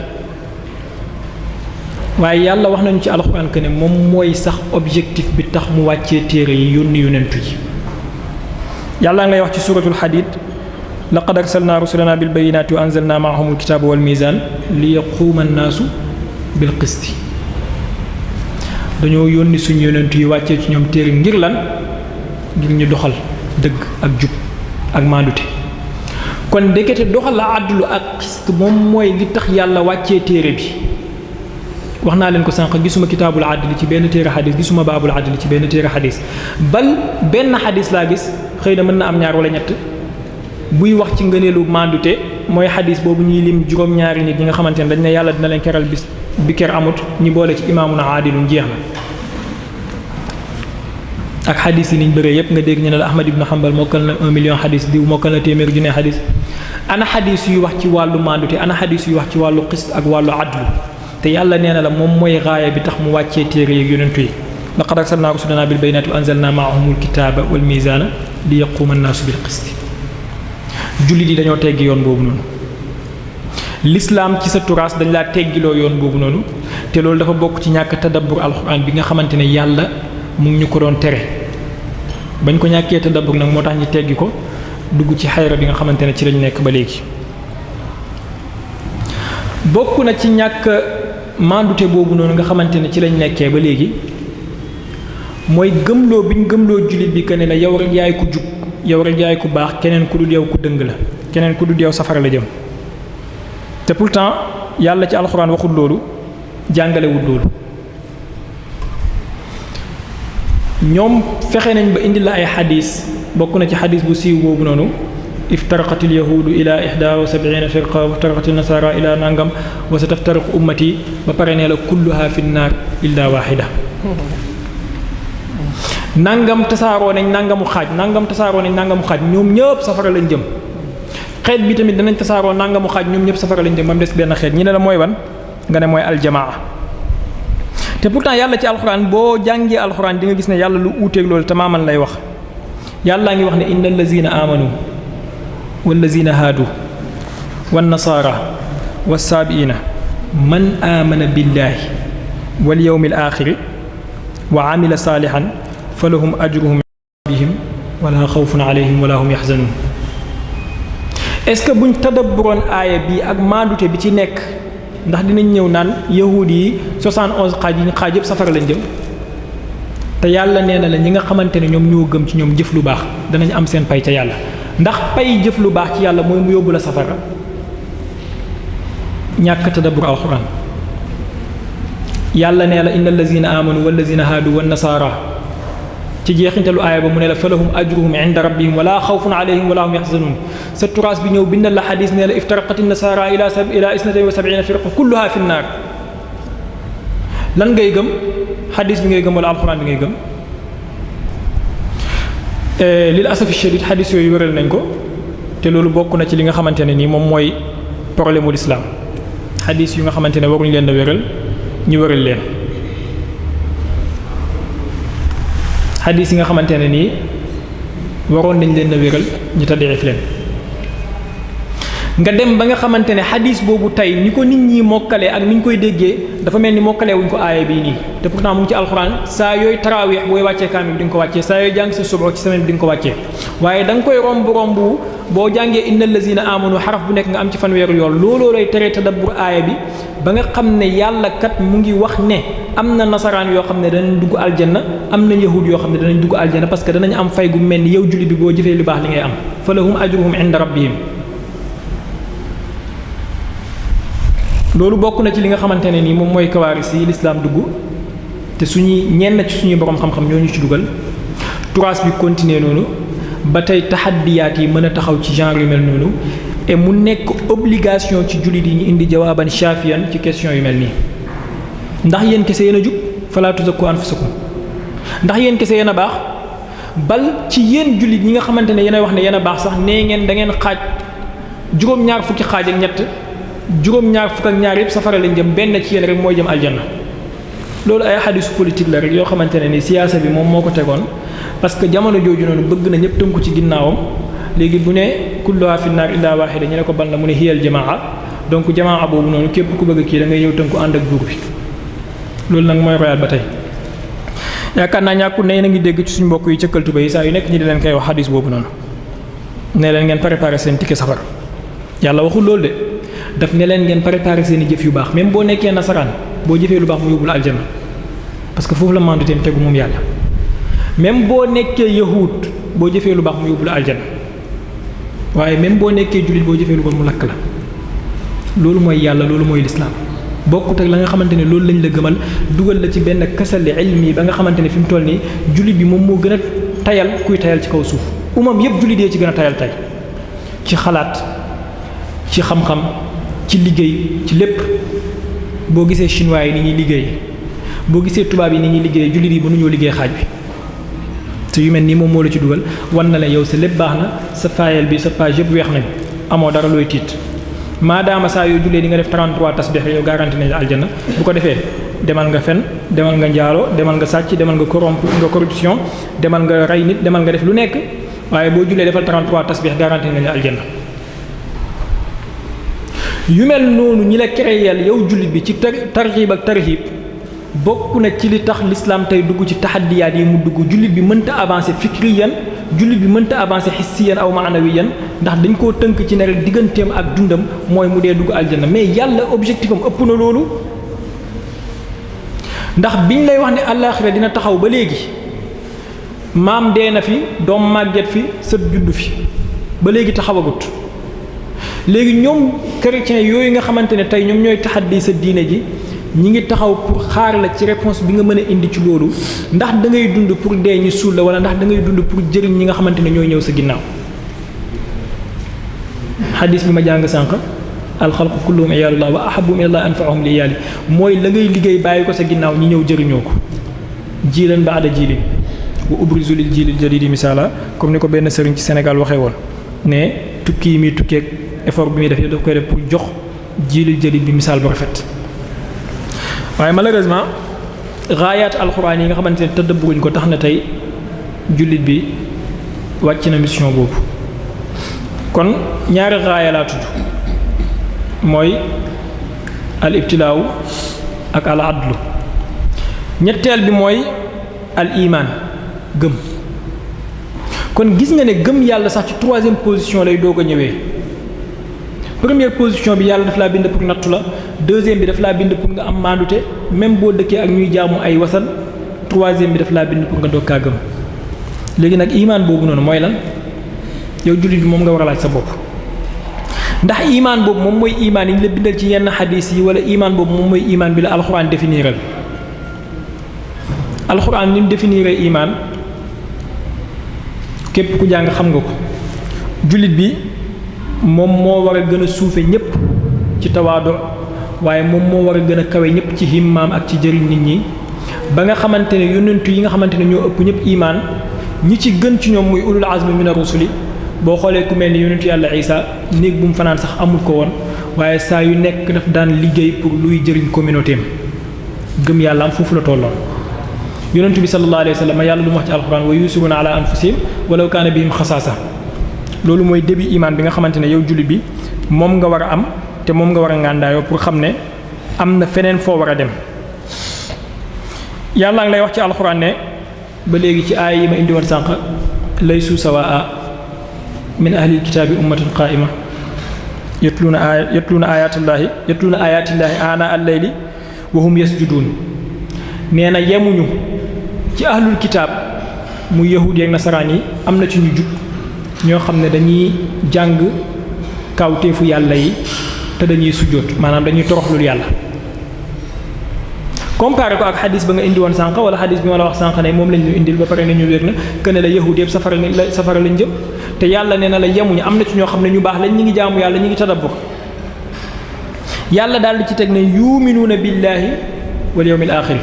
waaye yàlla wax nañu ci alxuraan que ne moom mooy sax objectif bi tax mu wàccee téere yi yónni yonentu yi. yàlla ngay wax ci suratul Hadid laqad arsalna rusulana bil bayyinati wa anzalna ma'ahumul kitaba wal mizan li yaquuma annaasu bil qisti. dañoo yónni suñu yonentu yi wàccee ci ñoom téere ngir lan ngir ñu doxal dëgg ak jub ak maandute. kon ndekete doxal la àddulu ak xist moom mooy li tax yàlla wàccee téere bi. wax naa leen ko sànq gisuma kitaabul adli ci benn téere xadis gisuma baabul adli ci benn téere xadis bal benn xadis laa gis xëy na mën na am ñaar wala ñett buy wax ci ngëneelu maandute mooy xadis boobu ñuy lim juróom-ñaari nit ñi nga xamante ne dañ ne yàlla dina leen keral bis bi ker amut ñi boole ci imaamuna aadilun jeex na. ak xadis yi niñ bëree yépp nga dégg ñu ne la Ahmad ibn Hanbal mokkal na 1 million xadis diw mokkal na téeméer junne xadis ana xadis yuy wax ci wàllu maandute ana xadis yuy wax ci wàllu xist ak wàllu adlu te yàlla nee na la moom mooy raaya bi tax mu wàccee téere yeeg yonentu yi laqad arsalnaa rusulanaa bil bayyinaati wa anzalnaa ma'ahumul kitaaba wal miizaana li yaquuma nnaasu bil qisti. jullit yi dañoo teggi yoon boobu noonu l'islam ci sa turaas dañ laa teggiloo yoon boobu noonu te loolu dafa bokk ci ñàkk tadabbur alxuraan bi nga xamante ne yàlla mu ngi ñu ko doon tere bañ ko ñàkkee tadabbur nag moo tax ñu teggi ko dugg ci xayra bi nga xamante ne ci lañ nekk ba léegi. bokk na ci ñàkk maandute boobu noonu nga xamante ne ci lañ nekkee ba léegi mooy gëmloo biñ gëmloo jullit bi que ne la yow rek yaay ku jub yow rek yaay ku baax keneen ku dul yow ku dëng la keneen ku dul yow safara la jëm te pourtant yàlla ci alxuraan waxul loolu jàngalewul loolu. ñoom fexe nañ ba indi la ay xadis bokk na ci xadis bu siiw boobu noonu iftaraqat alyahuudu ila 71 firqa wa iftaraqat nasara ila nangam wa sataftariqu ummati ba pare nee la kulluha fi nnaar illa waahida nangam tasaaroo nañ nangamu xaaj ñoom ñëpp safara lañ jëm xeet bi tamit danañ tasaaroo nangamu xaaj ñoom ñëpp safara lañ jëm ba mu des benn xeet ñi ne la mooy ban nga ne mooy aljamaa te pourtant yàlla ci alxuraan boo jàngee alxuraan di nga gis ne yàlla lu uuteeg loolu tamaaman lay wax yàllaa ngi wax ne innal lazina amanu wallazina haadu wannasaara wassaabiina man aamana billaahi wal yawmil aaxiri wa amila saalihan fa lahum ajruhum bihim wala xawfun alayhim wala hum yaxzanuun. est-ce que buñ tadabburoon aaya bi ak maandute bi ci nekk ndax dinañ ñëw naan yahuud yi 71 xaaj yi ñu xaaj yëpp safara lañ jëm te yàlla nee na la ñi nga xamante ne ñoom ñoo gëm ci ñoom jëf lu baax danañ am seen pay ca yàlla. ndax pay jëf lu baax ci yàlla mooy mu yóbbu la safara ñàkk tadabbur alxuraan yàlla nee la innal lazina amanu wal lazina haadu wan nasaara ci jeexintalu aaya ba mu ne la falahum ajruhum inda rabbihim wala xawfun alayhim wala hum yaxzanuun sa turaas bi ñëw bindal la xadis nee la iftaraqati nasaara ila 72 firqa kulluha fi nnaar lan ngay gëm xadis bi ngay gëm wala alxuraan bi ngay gëm. lil asafi shadid xadis yooyu wéral nañ ko te loolu bokk na ci li nga xamante ne nii moom mooy problème mu lislaam xadis yu nga xamante ne waruñu leen a wéral ñu wéral leen xadis yi nga xamante ne nii waroon nañ leen a wéral ñu taddiif leen nga dem ba nga xamante ne xadis boobu tey ni ko nit ñi mokkalee ak ni ñu koy déggee dafa mel ni mokkalee wuñ ko aaya bii nii te pourtant mu ngi ci alxuraan saa yooyu taraawix booy wàccee kaamil di nga ko wàccee saa yooyu jàng sa suba ci semaine bi di nga ko wàccee waaye da nga koy romb boo jàngee innal lazina amanu xaraf bu nekk nga am ci fanweeru yoon looloo lay tere tadabbur aaya bi ba nga xam ne yàlla kat mu ngi wax ne am na nasaraan yoo xam ne danañ dugg aljanna am na yahud yoo xam ne danañ dugg aljanna parce que danañ am fay gu mel ni yow julli bi boo jëfee lu baax li ngay am fa lahum ajruhum inda rabbihim. loolu bokk na ci li nga xamante ne nii moom mooy kawaaris yi lislaam dugg te suñuy ñenn ci suñuy borom xam-xam ñoo ñu ci dugal turaas bi continuer noonu ba tey taxaddiyaat yi mën a taxaw ci genre yu mel noonu et mu nekk obligation ci jullit yi ñu indi jawaaban shafiyan ci question yu mel nii ndax yéen kese yéen a jub falaa tuzakku anfusakum ndax yéen kese yéen a baax bal ci yéen jullit ñi nga xamante ne yéen a wax ne yéen a baax sax nee ngeen da ngeen xaaj juróom-ñaar fukki xaaj ak ñett juróom-ñaar fukk ak ñaar yëpp safara lañ jëm benn ci yéen rek mooy jëm aljanna. loolu ay xadisu politique la rek yoo xamante ne ni siyaasa bi moom moo ko tegoon parce que jamono jooju noonu bëgg na ñëpp tënku ci ginnaawam léegi bu ne kulluha fi naar illa waahida ñu ne ko ban la mu ne hiyal jamaa donc jamaa boobu noonu képp ku bëgg kii da ngay ñëw tënku ànd ak buur bi loolu nag mooy royal ba tey. yaakaar naa ñàkkul ne yéen a ngi dégg ci suñu mbokk yi cëkkaltu ba yi saa yu nekk ñi di leen koy wax xadis boobu noonu ne leen ngeen préparé seen ticket safara yàlla waxul loolu de daf ne leen ngeen préparé seen i jëf yu baax même boo nekkee nasaraan boo jëfee lu baax mu yóbbu la aljanna parce que foofu la manduteem tegu moom yàlla même boo nekkee yahud boo jëfee lu baax mu yóbbu la aljanna waaye même boo nekkee jullit boo jëfee lu bon mu lakk la loolu mooy yàlla loolu mooy lislaam bokkut ak la nga xamante ne loolu lañ la gëmal dugal la ci benn kasali ilmi ba nga xamante ne fi mu toll nii jullit bi moom moo gën a tayal kuy tayal ci kaw suuf umam yëpp jullit yee ci gën a tayal tey ci xalaat ci xam-xam ci liggéey ci lépp boo gisee chinois yi ni ñuy liggéey boo gisee tubaab yi ni ñuy liggéey jullit yi mënuñoo liggéey xaaj bi te yu mel nii moom moo la ci dugal wan na la yow sa lépp baax na sa faayal bi sa page yëpp weex nañ amoo dara looy tiit maadaama saa yoo jullee di nga def 33 tasbih yow garanti nañ la aljanna bu ko defee demal nga fen demal nga njaalo demal nga sàcc demal nga corruption demal nga rey nit demal nga def lu nekk waaye boo jullee defal 33 tasbih garanti nañ la aljanna yu mel noonu ñi la créel yow jullit bi ci tarxiib ak tarxiib bokk na ci li tax l'islam tey dugg ci taxaddiyaat yi mu dugg jullit bi mënta avancer fikriyan jullit bi mënta avancer hissiyan aw maanawiyan ndax dañ koo tënk ci ne rek digganteem ak dundam mooy mu dee dugg aljanna mais yàlla objectif am ëpp na loolu ndax biñ lay wax ne àllaaxira dina taxaw ba léegi maam dee na fi doom màgget fi sët juddu fi ba léegi taxawagut léegi ñoom chrétiens yooyu nga xamante ne tey ñoom ñooy taxaddi sa diine ji ñi ngi taxaw pour xaar la ci réponse bi nga mën a indi ci loolu ndax da ngay dund pour dee ñu suul la wala ndax da ngay dund pour jëriñ ñi nga xamante ne ñooy ñëw sa ginnaaw xadis bi ma jàng sànq alxalqu kulluhum iyaalullah wa ahabbuhum ilallah anfa'uhum li iyaali mooy la ngay liggéey bàyyi ko sa ginnaaw ñi ñëw jëriñoo ko jiilan ba'da jiilin wa ubrizu lil jiilil jadiidi misaala comme ni ko benn sëriñ ci Sénégal waxee woon ne tukki yi muy tukkeeg effort bi muy def daf koy def pour jox jiilil jadiid bi misaal bu rafet waaye malheureusement raayaat alxuraan yi nga xamante ne tëddëbburuñ ko tax na tey jullit bi wàcc na mission boobu kon ñaari raaya laa tudd mooy al ibtilaaw ak al adlu ñetteel bi mooy al iman gëm kon gis nga ne gëm yàlla sax ci troisième position lay doog a ñëwee première position bi yàlla daf laa bind pour nattu la deuxième bi daf laa bind pour nga am maandute même boo dëkkee ak ñuy jaamu ay wasan troisième bi daf laa bind pour nga doog kaa gëm léegi nag imaan boobu noonu mooy lan yow jullit bi moom nga war a laaj sa bopp ndax imaan boobu moom mooy imaan yi ñu la bindal ci yenn xadiis yi wala imaan boobu moom mooy imaan bi la alxuraan définiral alxuraan ni mu définiré imaan képp ku jàng xam nga ko jullit bi moom moo war a gën a suufe ñépp ci tawaado waaye moom moo war a gën a kawe ñépp ci himmaam ak ci jëriñ nit ñi ba nga xamante ne yonentu yi nga xamante ne ñoo ëpp ñépp imaan ñi ci gën ci ñoom muy ulul azmi mina rusuli boo xoolee ku mel ni yonentu yàlla Isa néeg bu mu fanaan sax amul ko woon waaye saa yu nekk daf daan liggéey pour luy jëriñ communauté am gëm yàlla am foofu la tolloon yonentu bi sallallahu alayhi wa sallam yàlla lu mu wax ci alxuraan wa yusiruuna ala anfusihim walaw kaana bihim xasaasa loolu mooy début imaan bi nga xamante ne yow jullit bi moom nga war a am te moom nga war a ngàndaayoo pour xam ne am na feneen foo war a dem yàlla ngi lay wax ci alxuraan ne ba léegi ci aaya yi ma indi woon sànq laysu sawaa min ahlil kitaabi ummatun qaa'ima yatluuna ayaatillaahi aanaa al-layli wa hum yasjuduun nee na yemuñu ci ahlul kitaab muy yahuud yi ak nasaraan yi am na ci ñu jub ñoo xam ne dañuy jàng kawteefu yàlla yi te dañuy sujjóot maanaam dañuy toroxlul yàlla comparé ko ak xadis ba nga indi woon sànq wala xadis bi ma la wax sànq ne moom lañ ñu indil ba pare ne ñu wér na que ne la yahud yëpp safara lañ jëm te yàlla nee na la yemuñu am na ci ñoo xam ne ñu baax lañ ñi ngi jaamu yàlla ñi ngi tadabbur yàlla daal di ci teg ne yuminuuna billaahi wal yawmil aaxir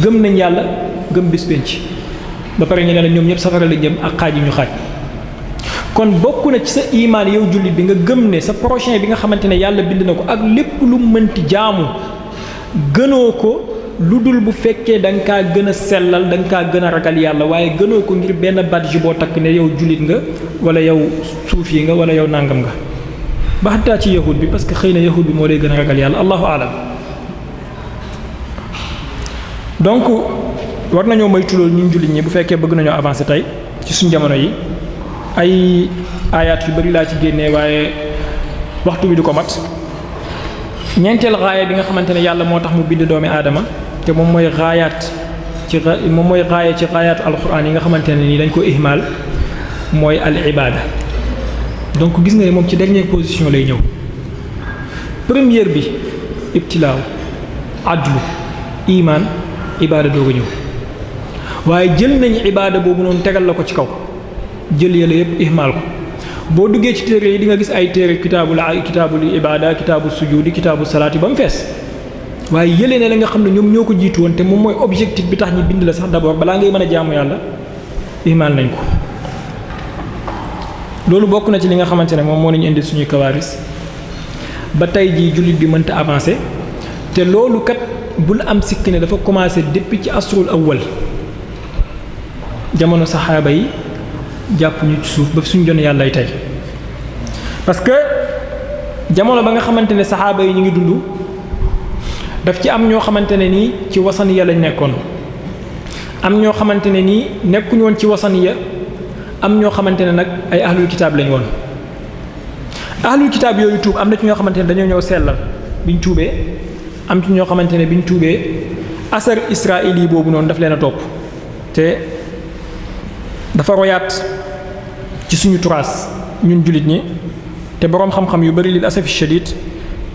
gëm nañ yàlla gëm bis penc ba pare ñu ne la ñoom ñëpp safara la jëm ak xaaj yu ñu xaaj. kon bokk na ci sa imaan yow jullit bi nga gëm ne sa prochain bi nga xamante ne yàlla bind na ko ak lépp lu mënti jaamu gënoo ko lu dul bu fekkee da nga kaa gën a sellal da nga kaa gën a ragal yàlla waaye gënoo ko ngir benn badge boo takk ne yow jullit nga wala yow suufi nga wala yow nàngam nga ba xataa ci yahud bi parce que xëy na yahud bi moo lay gën a ragal yàlla allahu alam. donc war nañoo moytu loolu ñun jullit ñi bu fekkee bëgg nañoo avancer tey ci suñ jamono yi ay aayaat yu bari laa ci génnee waaye waxtu bi du ko mat. ñeenteel raaya bi nga xamante ne yàlla moo tax mu bind doomi aadama te moom mooy raayaat ci raayaatu alquran yi nga xamante ne nii dañ ko ihmaal mooy al ibada. donc gis nga ne moom ci dernière position lay ñëw. première bi ibtilaaw adlu iman ibada doog a ñëw waaye jël nañ ibada boobu noonu tegal la ko ci kaw jël yàlla yépp ihmaal ko. boo duggee ci téere yi di nga gis ay téere kitaabul ibada kitaabu sujudi kitaabu salaati ba mu fees waaye yëlee ne la nga xam ne ñoom ñoo ko jiitu woon te moom mooy objectif bi tax ñi bind la sax d'abord balaa ngay mën a jaamu yàlla ihmaal nañ ko. loolu bokk na ci li nga xamante ne moom moo nañu indi suñuy kawaaris ba tey jii jullit bi mënta avancer te loolu kat bul am sikk ne dafa commencé depuis ci asrul awwal jamono saxaaba yi jàpp ñu ci suuf ba suñu jon yàlla tey parce que jamono ba nga xamante ne saxaaba yi ñu ngi dund daf ci am ñoo xamante ne nii ci wasaniya lañ nekkoon am ñoo xamante ne nii nekkuñu woon ci wasaniya am ñoo xamante ne nag ay ahlul kitaab lañ woon. ahlul kitaab yooyu tuub am na ci ñoo xamante ne dañoo ñëw sellal biñ tuubee am ci ñoo xamante ne biñ tuubee asar israili yi boobu noonu daf leen a topp te dafa royaat ci suñu turaas ñun jullit ñi te boroom xam-xam yu bari lil asafi shadid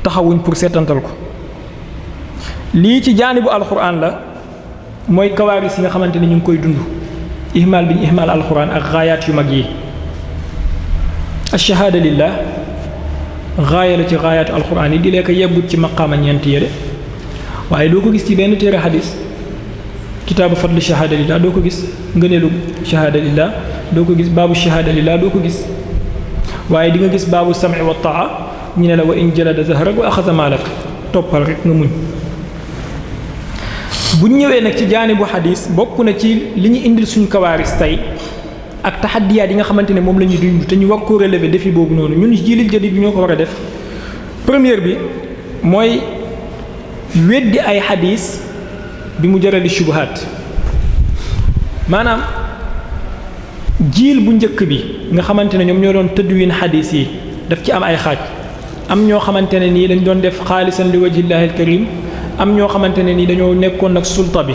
taxawuñ pour seetantal ko. lii ci jaanibu alxuraan la mooy kawaaris yi nga xamante ne ñu ngi koy dund ihmaal bi ñu ihmaal alxuraan ak raayaat yu mag yi. ash-shahaada lillah raaya la ci raayaatu alxuraan yi di lee ko yeggut ci maqaama ñeent yére waaye doo ko gis ci benn téere xadis kitaabu fadli shahaada lillah doo ko gis ngëneelu shahaada lillah doo ko gis baabu shahaada lillah doo ko gis waaye di nga gis baabu sam'i wa taa ñu ne la wa in jalada zahrak wa axasa maalak toppal rek nga muñ. bu ñëwee nag ci jaanibu xadis bokk na ci li ñu indil suñu kawaaris tey ak taxaddiyaat yi nga xamante ne moom la ñuy dund te ñu war koo relever défi boobu noonu ñun jiilil jadid bi ñoo ko war a def. première bi mooy weddi ay xadis bi mu jarali shubuhaat maanaam jiil bu njëkk bi nga xamante ne ñoom ñoo doon tëdduwin xadis yi daf ci am ay xaaj am ñoo xamante ne nii dañ doon def xaalisan li wajhillahi alkarim am ñoo xamante ne nii dañoo nekkoon nag sulta bi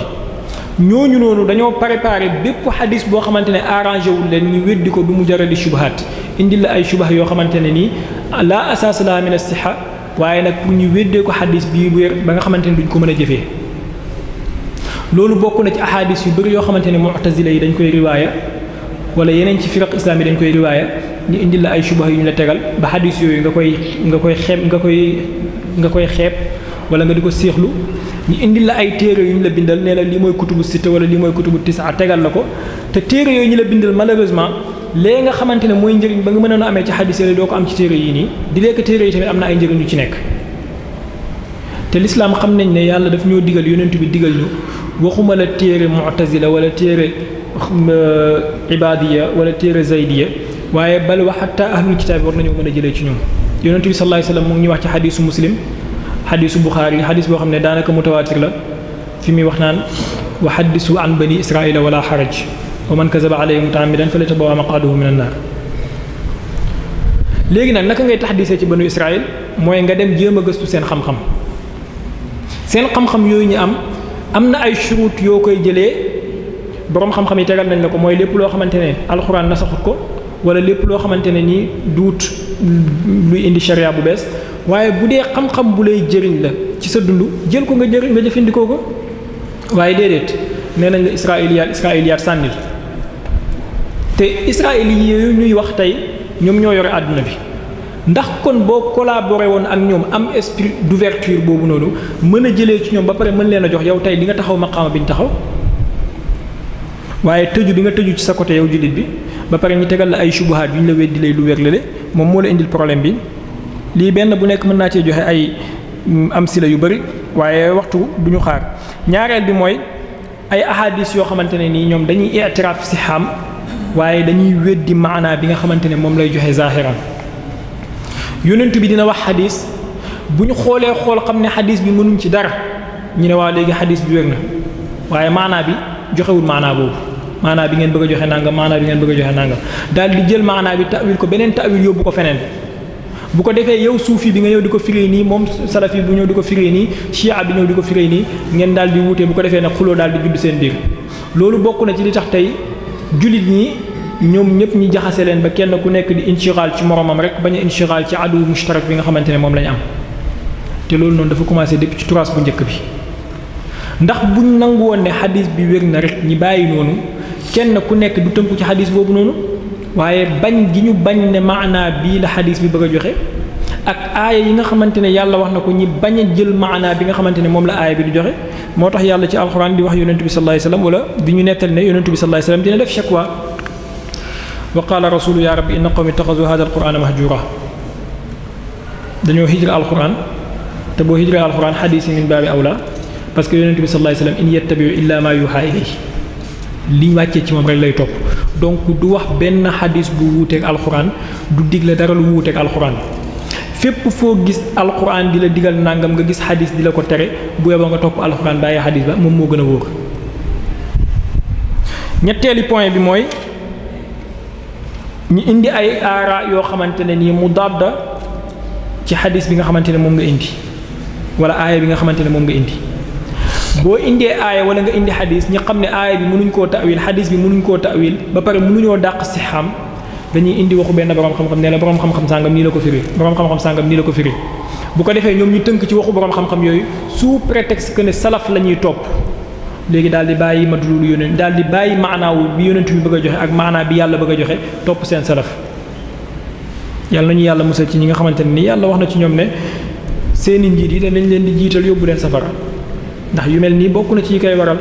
ñooñu noonu dañoo préparé bépp xadis boo xamante ne arrangé wul leen ñu weddi ko bi mu jarali shubuhaat indil la ay shubah yoo xamante ne nii la asaas la min as-sihha waaye nag pour ñu weddee ko xadis bii wér ba nga xamante ne duñ ko mën a jëfee. loolu bokk na ci ahadis yu bëri yoo xamante ne mu'tazila yi dañ koy riwaaya wala yeneen ci firaq islam yi dañ koy riwaaya ñu indil la ay shubah yu ñu la tegal ba xadis yooyu nga koy xeeb wala nga di ko siixlu ñu indil la ay téere yu ñu la bindal nee la lii mooy kutubu sitta wala lii mooy kutubu tisa tegal la ko te téere yooyu ñu la bindal malheureusement léegi nga xamante ne mooy njëriñ ba nga mënoon a amee ci xadis yi doo ko am ci téere yi nii di lekk téere yi tamit am na ay njëriñ yu ci nekk. te lislaam xam nañ ne yàlla daf ñoo digal yonent bi digal ñu waxuma la téere mu'tazila wala téere ibadiya wala téere zaydiya waaye bal wa hatta ahlul kitaab war nañoo mën a jëlee ci ñoom. yonent bi sallallahu alayhi wasallam mu ngi wax ci xadisu muslim xadisu buxaari xadis boo xam ne daanaka mutawaatir la fi muy wax naan wa xaddisu an bani israila wala xaraj wa man kazaba alayhi mutaamidan falyatabawwa maqaadahu min annaar. léegi nag naka ngay taxdisee ci banu israil mooy nga dem jéem a gëstu seen xam-xam yooyu ñu am na ay shurut yoo koy jëlee boroom xam-xam yi tegal nañ la ko mooy lépp loo xamante ne alxuraan nasaxut ko wala lépp loo xamante ne nii duut luy indi sharia bu bees waaye bu dee xam-xam bu lay jëriñ la ci sa dund jël ko nga jëfandikoo ko waaye déedéet nee nañ la israiliyaat sànnil te israili yooyu ñuy wax tey ñoom ñoo yore àdduna bi ndax kon boo collaboré woon ak ñoom am esprit d'ouverture boobu noonu mën a jëlee ci ñoom ba pare mën leen a jox yow tey di nga taxaw maqaama bi ñu taxaw waaye tëju bi nga tëju ci sa côté yow jullit bi ba pare ñu tegal la ay subuhaat yu ñu la weddi lay lu wér lale moom moo la indil problème bi lii benn bu nekk mën naa cee joxe ay am sila yu bari waaye waxtu du ñu xaar ñaareel bi mooy ay ahadis yoo xamante ne nii ñoom dañuy i'tiraaf si xam waaye dañuy weddi maanaa bi nga xamante ne moom lay joxe zahiran yonent bi dina wax xadis bu ñu xoolee xool xam ne xadis bi mënuñ ci dara ñu ne waa léegi xadis bi wér na waaye maanaa bi joxewul maanaa boobu maanaa bi ngeen bëgg a joxe nangam maanaa bi ngeen bëgg a joxe nangam daal di jël maanaa bi tawil ko beneen tawil yóbbu ko feneen bu ko defee yow suufi bi nga ñëw di ko firee nii moom salafi bu ñëw di ko firee nii chia bi ñëw di ko firee nii ngeen daal di wuute bu ko defee nag xuloo daal di judd seen biir loolu bokk na ci li tax tey jullit ñi ñoom ñëpp ñi jaxase leen ba kenn ku nekk di inchiral ci moromam rek bañ a inchiral ci adu mushtarak bi nga xamante ne moom lañ am te loolu noonu dafa commencé depuis ci turaas bu njëkk bi ndax buñ nangu woon ne xadis bi wér na rek ñi bàyyi noonu kenn ku nekk du tënku ci xadis boobu noonu waaye bañ gi ñu bañ ne maanaa bii la xadis bi bëgg a joxe ak aaya yi nga xamante ne yàlla wax na ko ñi bañ a jël maanaa bi nga xamante ne moom la aaya bi du joxe moo tax yàlla ci alxuraan di wax yonent bi sallallahu alayhi wasallam wala di ñu nettal ne yonent bi sallallahu alayhi wasallam dina def shakwa wa qaala rasulu ya rabbi inna qawmi ittaxazu hada alqurana mahjura dañoo hijra alquran te boo hijra alquran xadis yi min baabi awla parce que yonent bi sallallahu alayhi wasallam in yattabi'u illa ma yuha ilayhi liñ wàccee ci moom rek lay topp donc du wax benn xadis bu wuuteeg alquran du digle dara lu wuuteeg alquran fépp foo gis alquran di la digal nangam nga gis xadis di la ko tere bu yeboo nga topp alquran bàyyi xadis ba moom moo gën a wóor. ñetteeli point bi mooy ñu indi ay aara yoo xamante ne nii mu dabda ci xadis bi nga xamante ne moom nga indi wala aaya bi nga xamante ne moom nga indi boo indee aaya wala nga indi xadis ñi xam ne aaya bi mënuñ koo ta'wil xadis bi mënuñ koo ta'wil ba pare mënuñoo dàq si xam dañuy indi waxu benn borom xam-xam ne la borom xam-xam sàngam nii la ko firi borom xam-xam sàngam nii la ko firi bu ko defee ñoom ñu tënk ci waxu borom xam-xam yooyu sous prétexte que ne salaf la ñuy topp léegi daal di bàyyi madlulu yonent daal di bàyyi maanaawu bi yonent bi bëgg a joxe ak maanaa bi yàlla bëgg a joxe topp seen salaf yàlla nañu yàlla musal ci ñi nga xamante ne nii yàlla wax na ci ñoom ne seeni njiit yi danañ leen di jiital yóbbu leen safara ndax yu mel nii bokk na ci yi koy waral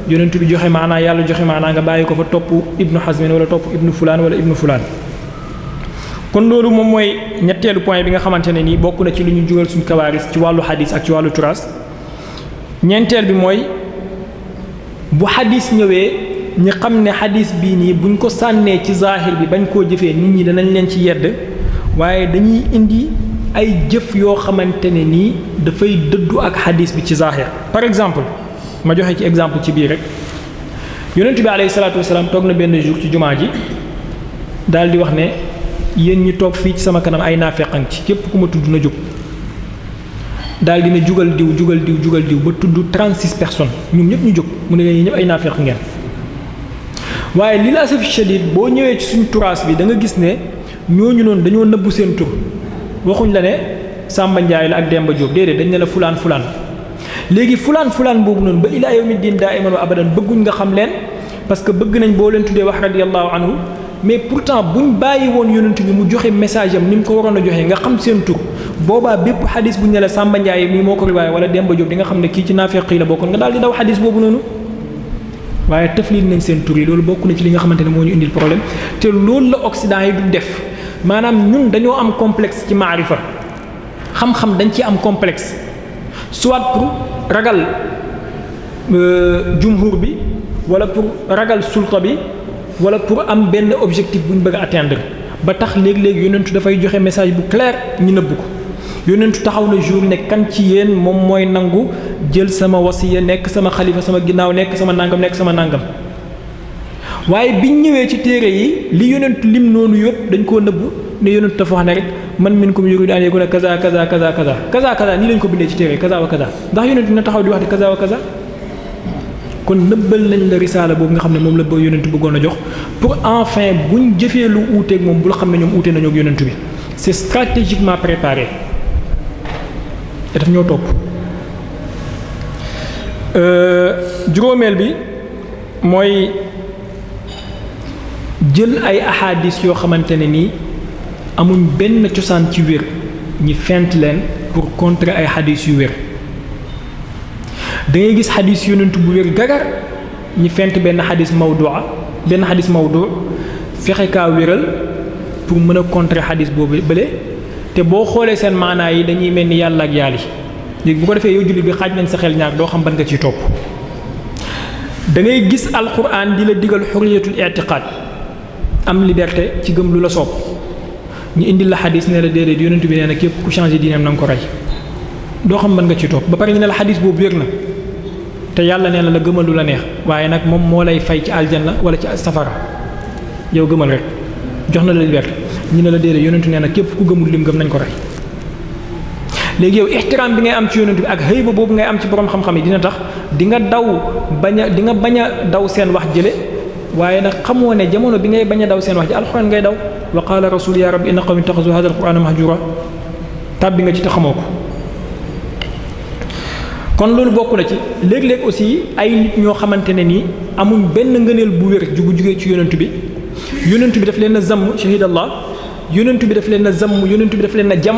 yonent bi joxe maanaa yàlla joxe maanaa nga bàyyi ko fa topp ibnu Hazmin wala topp ibnu fulaan wala ibnu fulaan kon loolu moom mooy ñetteelu point bi nga xamante ne nii bokk na ci lu ñu jugal suñu kawaaris ci wàllu xadis ak ci wàllu turaas ñeenteel bi mooy bu xadis ñëwee ñi xam ne xadis bii nii buñ ko sànnee ci zaahir bi bañ koo jëfee nit ñi danañ leen ci yedd waaye dañuy indi ay jëf yoo xamante ne nii dafay dëddu ak xadis bi ci zaahir par exemple ma joxe ci exemple ci biir rek yonent bi alayhi salaatu wasalaam toog na benn jour ci jumaa ji daal di wax ne yéen ñi toog fii ci sama kanam ay naafeqan ci képp ku ma tudd na jóg daal di ne jugal diw ba tudd 36 personnes ñoom ñëpp ñu jóg mu ne leen ñëpp ay naafeq ngeen waaye lil asaf shadid boo ñëwee ci suñu turaas bi da nga gis ne ñooñu noonu dañoo nëbbu seen tur waxuñ la ne Samba Ndiaye la ak Demba Diop déedéet dañ ne la fulaan léegi fulaan boobu noonu ba ilaa yawmi diin daa iman wa abadan bëgguñ nga xam leen parce que bëgg nañ boo leen tuddee wax radiyallahu anhu mais pourtant buñ bàyyi woon yonent bi mu joxe message am ni mu ko waroon a joxe nga xam seen tur boobaa bépp xadis bu ñu ne la Samba Ndiaye mii moo ko riwaaya wala Demba Diop di nga xam ne kii ci naafeq yi la bokkoon nga daal di daw xadis boobu noonu waaye taflil nañ seen tur yi loolu bokk na ci li nga xamante ne moo ñu indil problème te loolu la Occident yi du def maanaam ñun dañoo am complexe ci maarifa xam-xam dañ ci am complexe soit pour ragal jumhur bi wala pour ragal sulta bi wala pour am benn objectif bu ñu bëgg a atteindre ba tax léeg-léeg yonentu dafay joxe message bu clair ñu nëbb ko yonentu taxaw na jour ne kan ci yéen moom mooy nangu jël sama wasiya nekk sama xalifa sama ginnaaw nekk sama nangam waaye biñ ñëwee ci téere yi li yonentu lim noonu yëpp dañ koo nëbb ne yonentu dafa wax ne rek man minkum yuridu an yakuna kaza nii lañ ko bindee ci téere kaza wa kaza ndax yonentu na taxaw di wax di kaza wa kaza kon nëbbal nañ la risaala boobu nga xam ne moom la ba yonentu bëggoon a jox pour enfin buñ jëfee lu uuteeg moom bul xam ne ñoom uute nañoo ak yonentu bi c'est stratégiquement préparé te daf ñoo topp juróomeel bi mooy jël ay ahadis yoo xamante ne nii amuñ benn cosaan ci wér ñi fent leen pour contrer ay hadis yu wér da ngay gis hadis yonentu bu wér gagar ñi fent benn xadis mawdu fexe kaa wéral pour mën a contrer xadis boobu bële te boo xoolee seen maanaa yi dañuy mel ni yàlla ak yàlla léegi bu ko defee yow jullit bi xaaj nañ sa xel ñaar doo xam ban nga ciy topp da ngay gis alquran di la digal xurriyatul i'tiqaad am liberté ci gëm lu la soob ñu indil la xadis ne la déedéet yonent bi nee na képp ku changé diineem na nga ko rey doo xam ban nga ciy topp ba pare ñu ne la xadis boobu wér na te yàlla nee na la gëmal lu la neex waaye nag moom moo lay fay ci aljanna wala ci safara yow gëmal rek jox na la liberté ñu ne la déedéet yonentu nee na képp ku gëmul lim gëm nañ ko rey léegi yow ixtiraam bi ngay am ci yonentu bi ak xëyba boobu ngay am ci borom xam-xam yi dina tax di nga bañ a daw seen wax jële waaye nag xamoo ne jamono bi ngay bañ a daw seen wax ji alxuraan ngay daw wa qaala rasul ya rabbi inna qawmi ittaxazu hada alqurana mahjura tàbbi nga ci te xamoo ko kon loolu bokk na ci léeg-léeg aussi ay nit ñoo xamante ne nii amuñ benn ngëneel bu wér bu jugee ci yonentu bi daf leen a zamm shahidallah yonentu bi daf leen a zamm yonentu bi daf leen a jam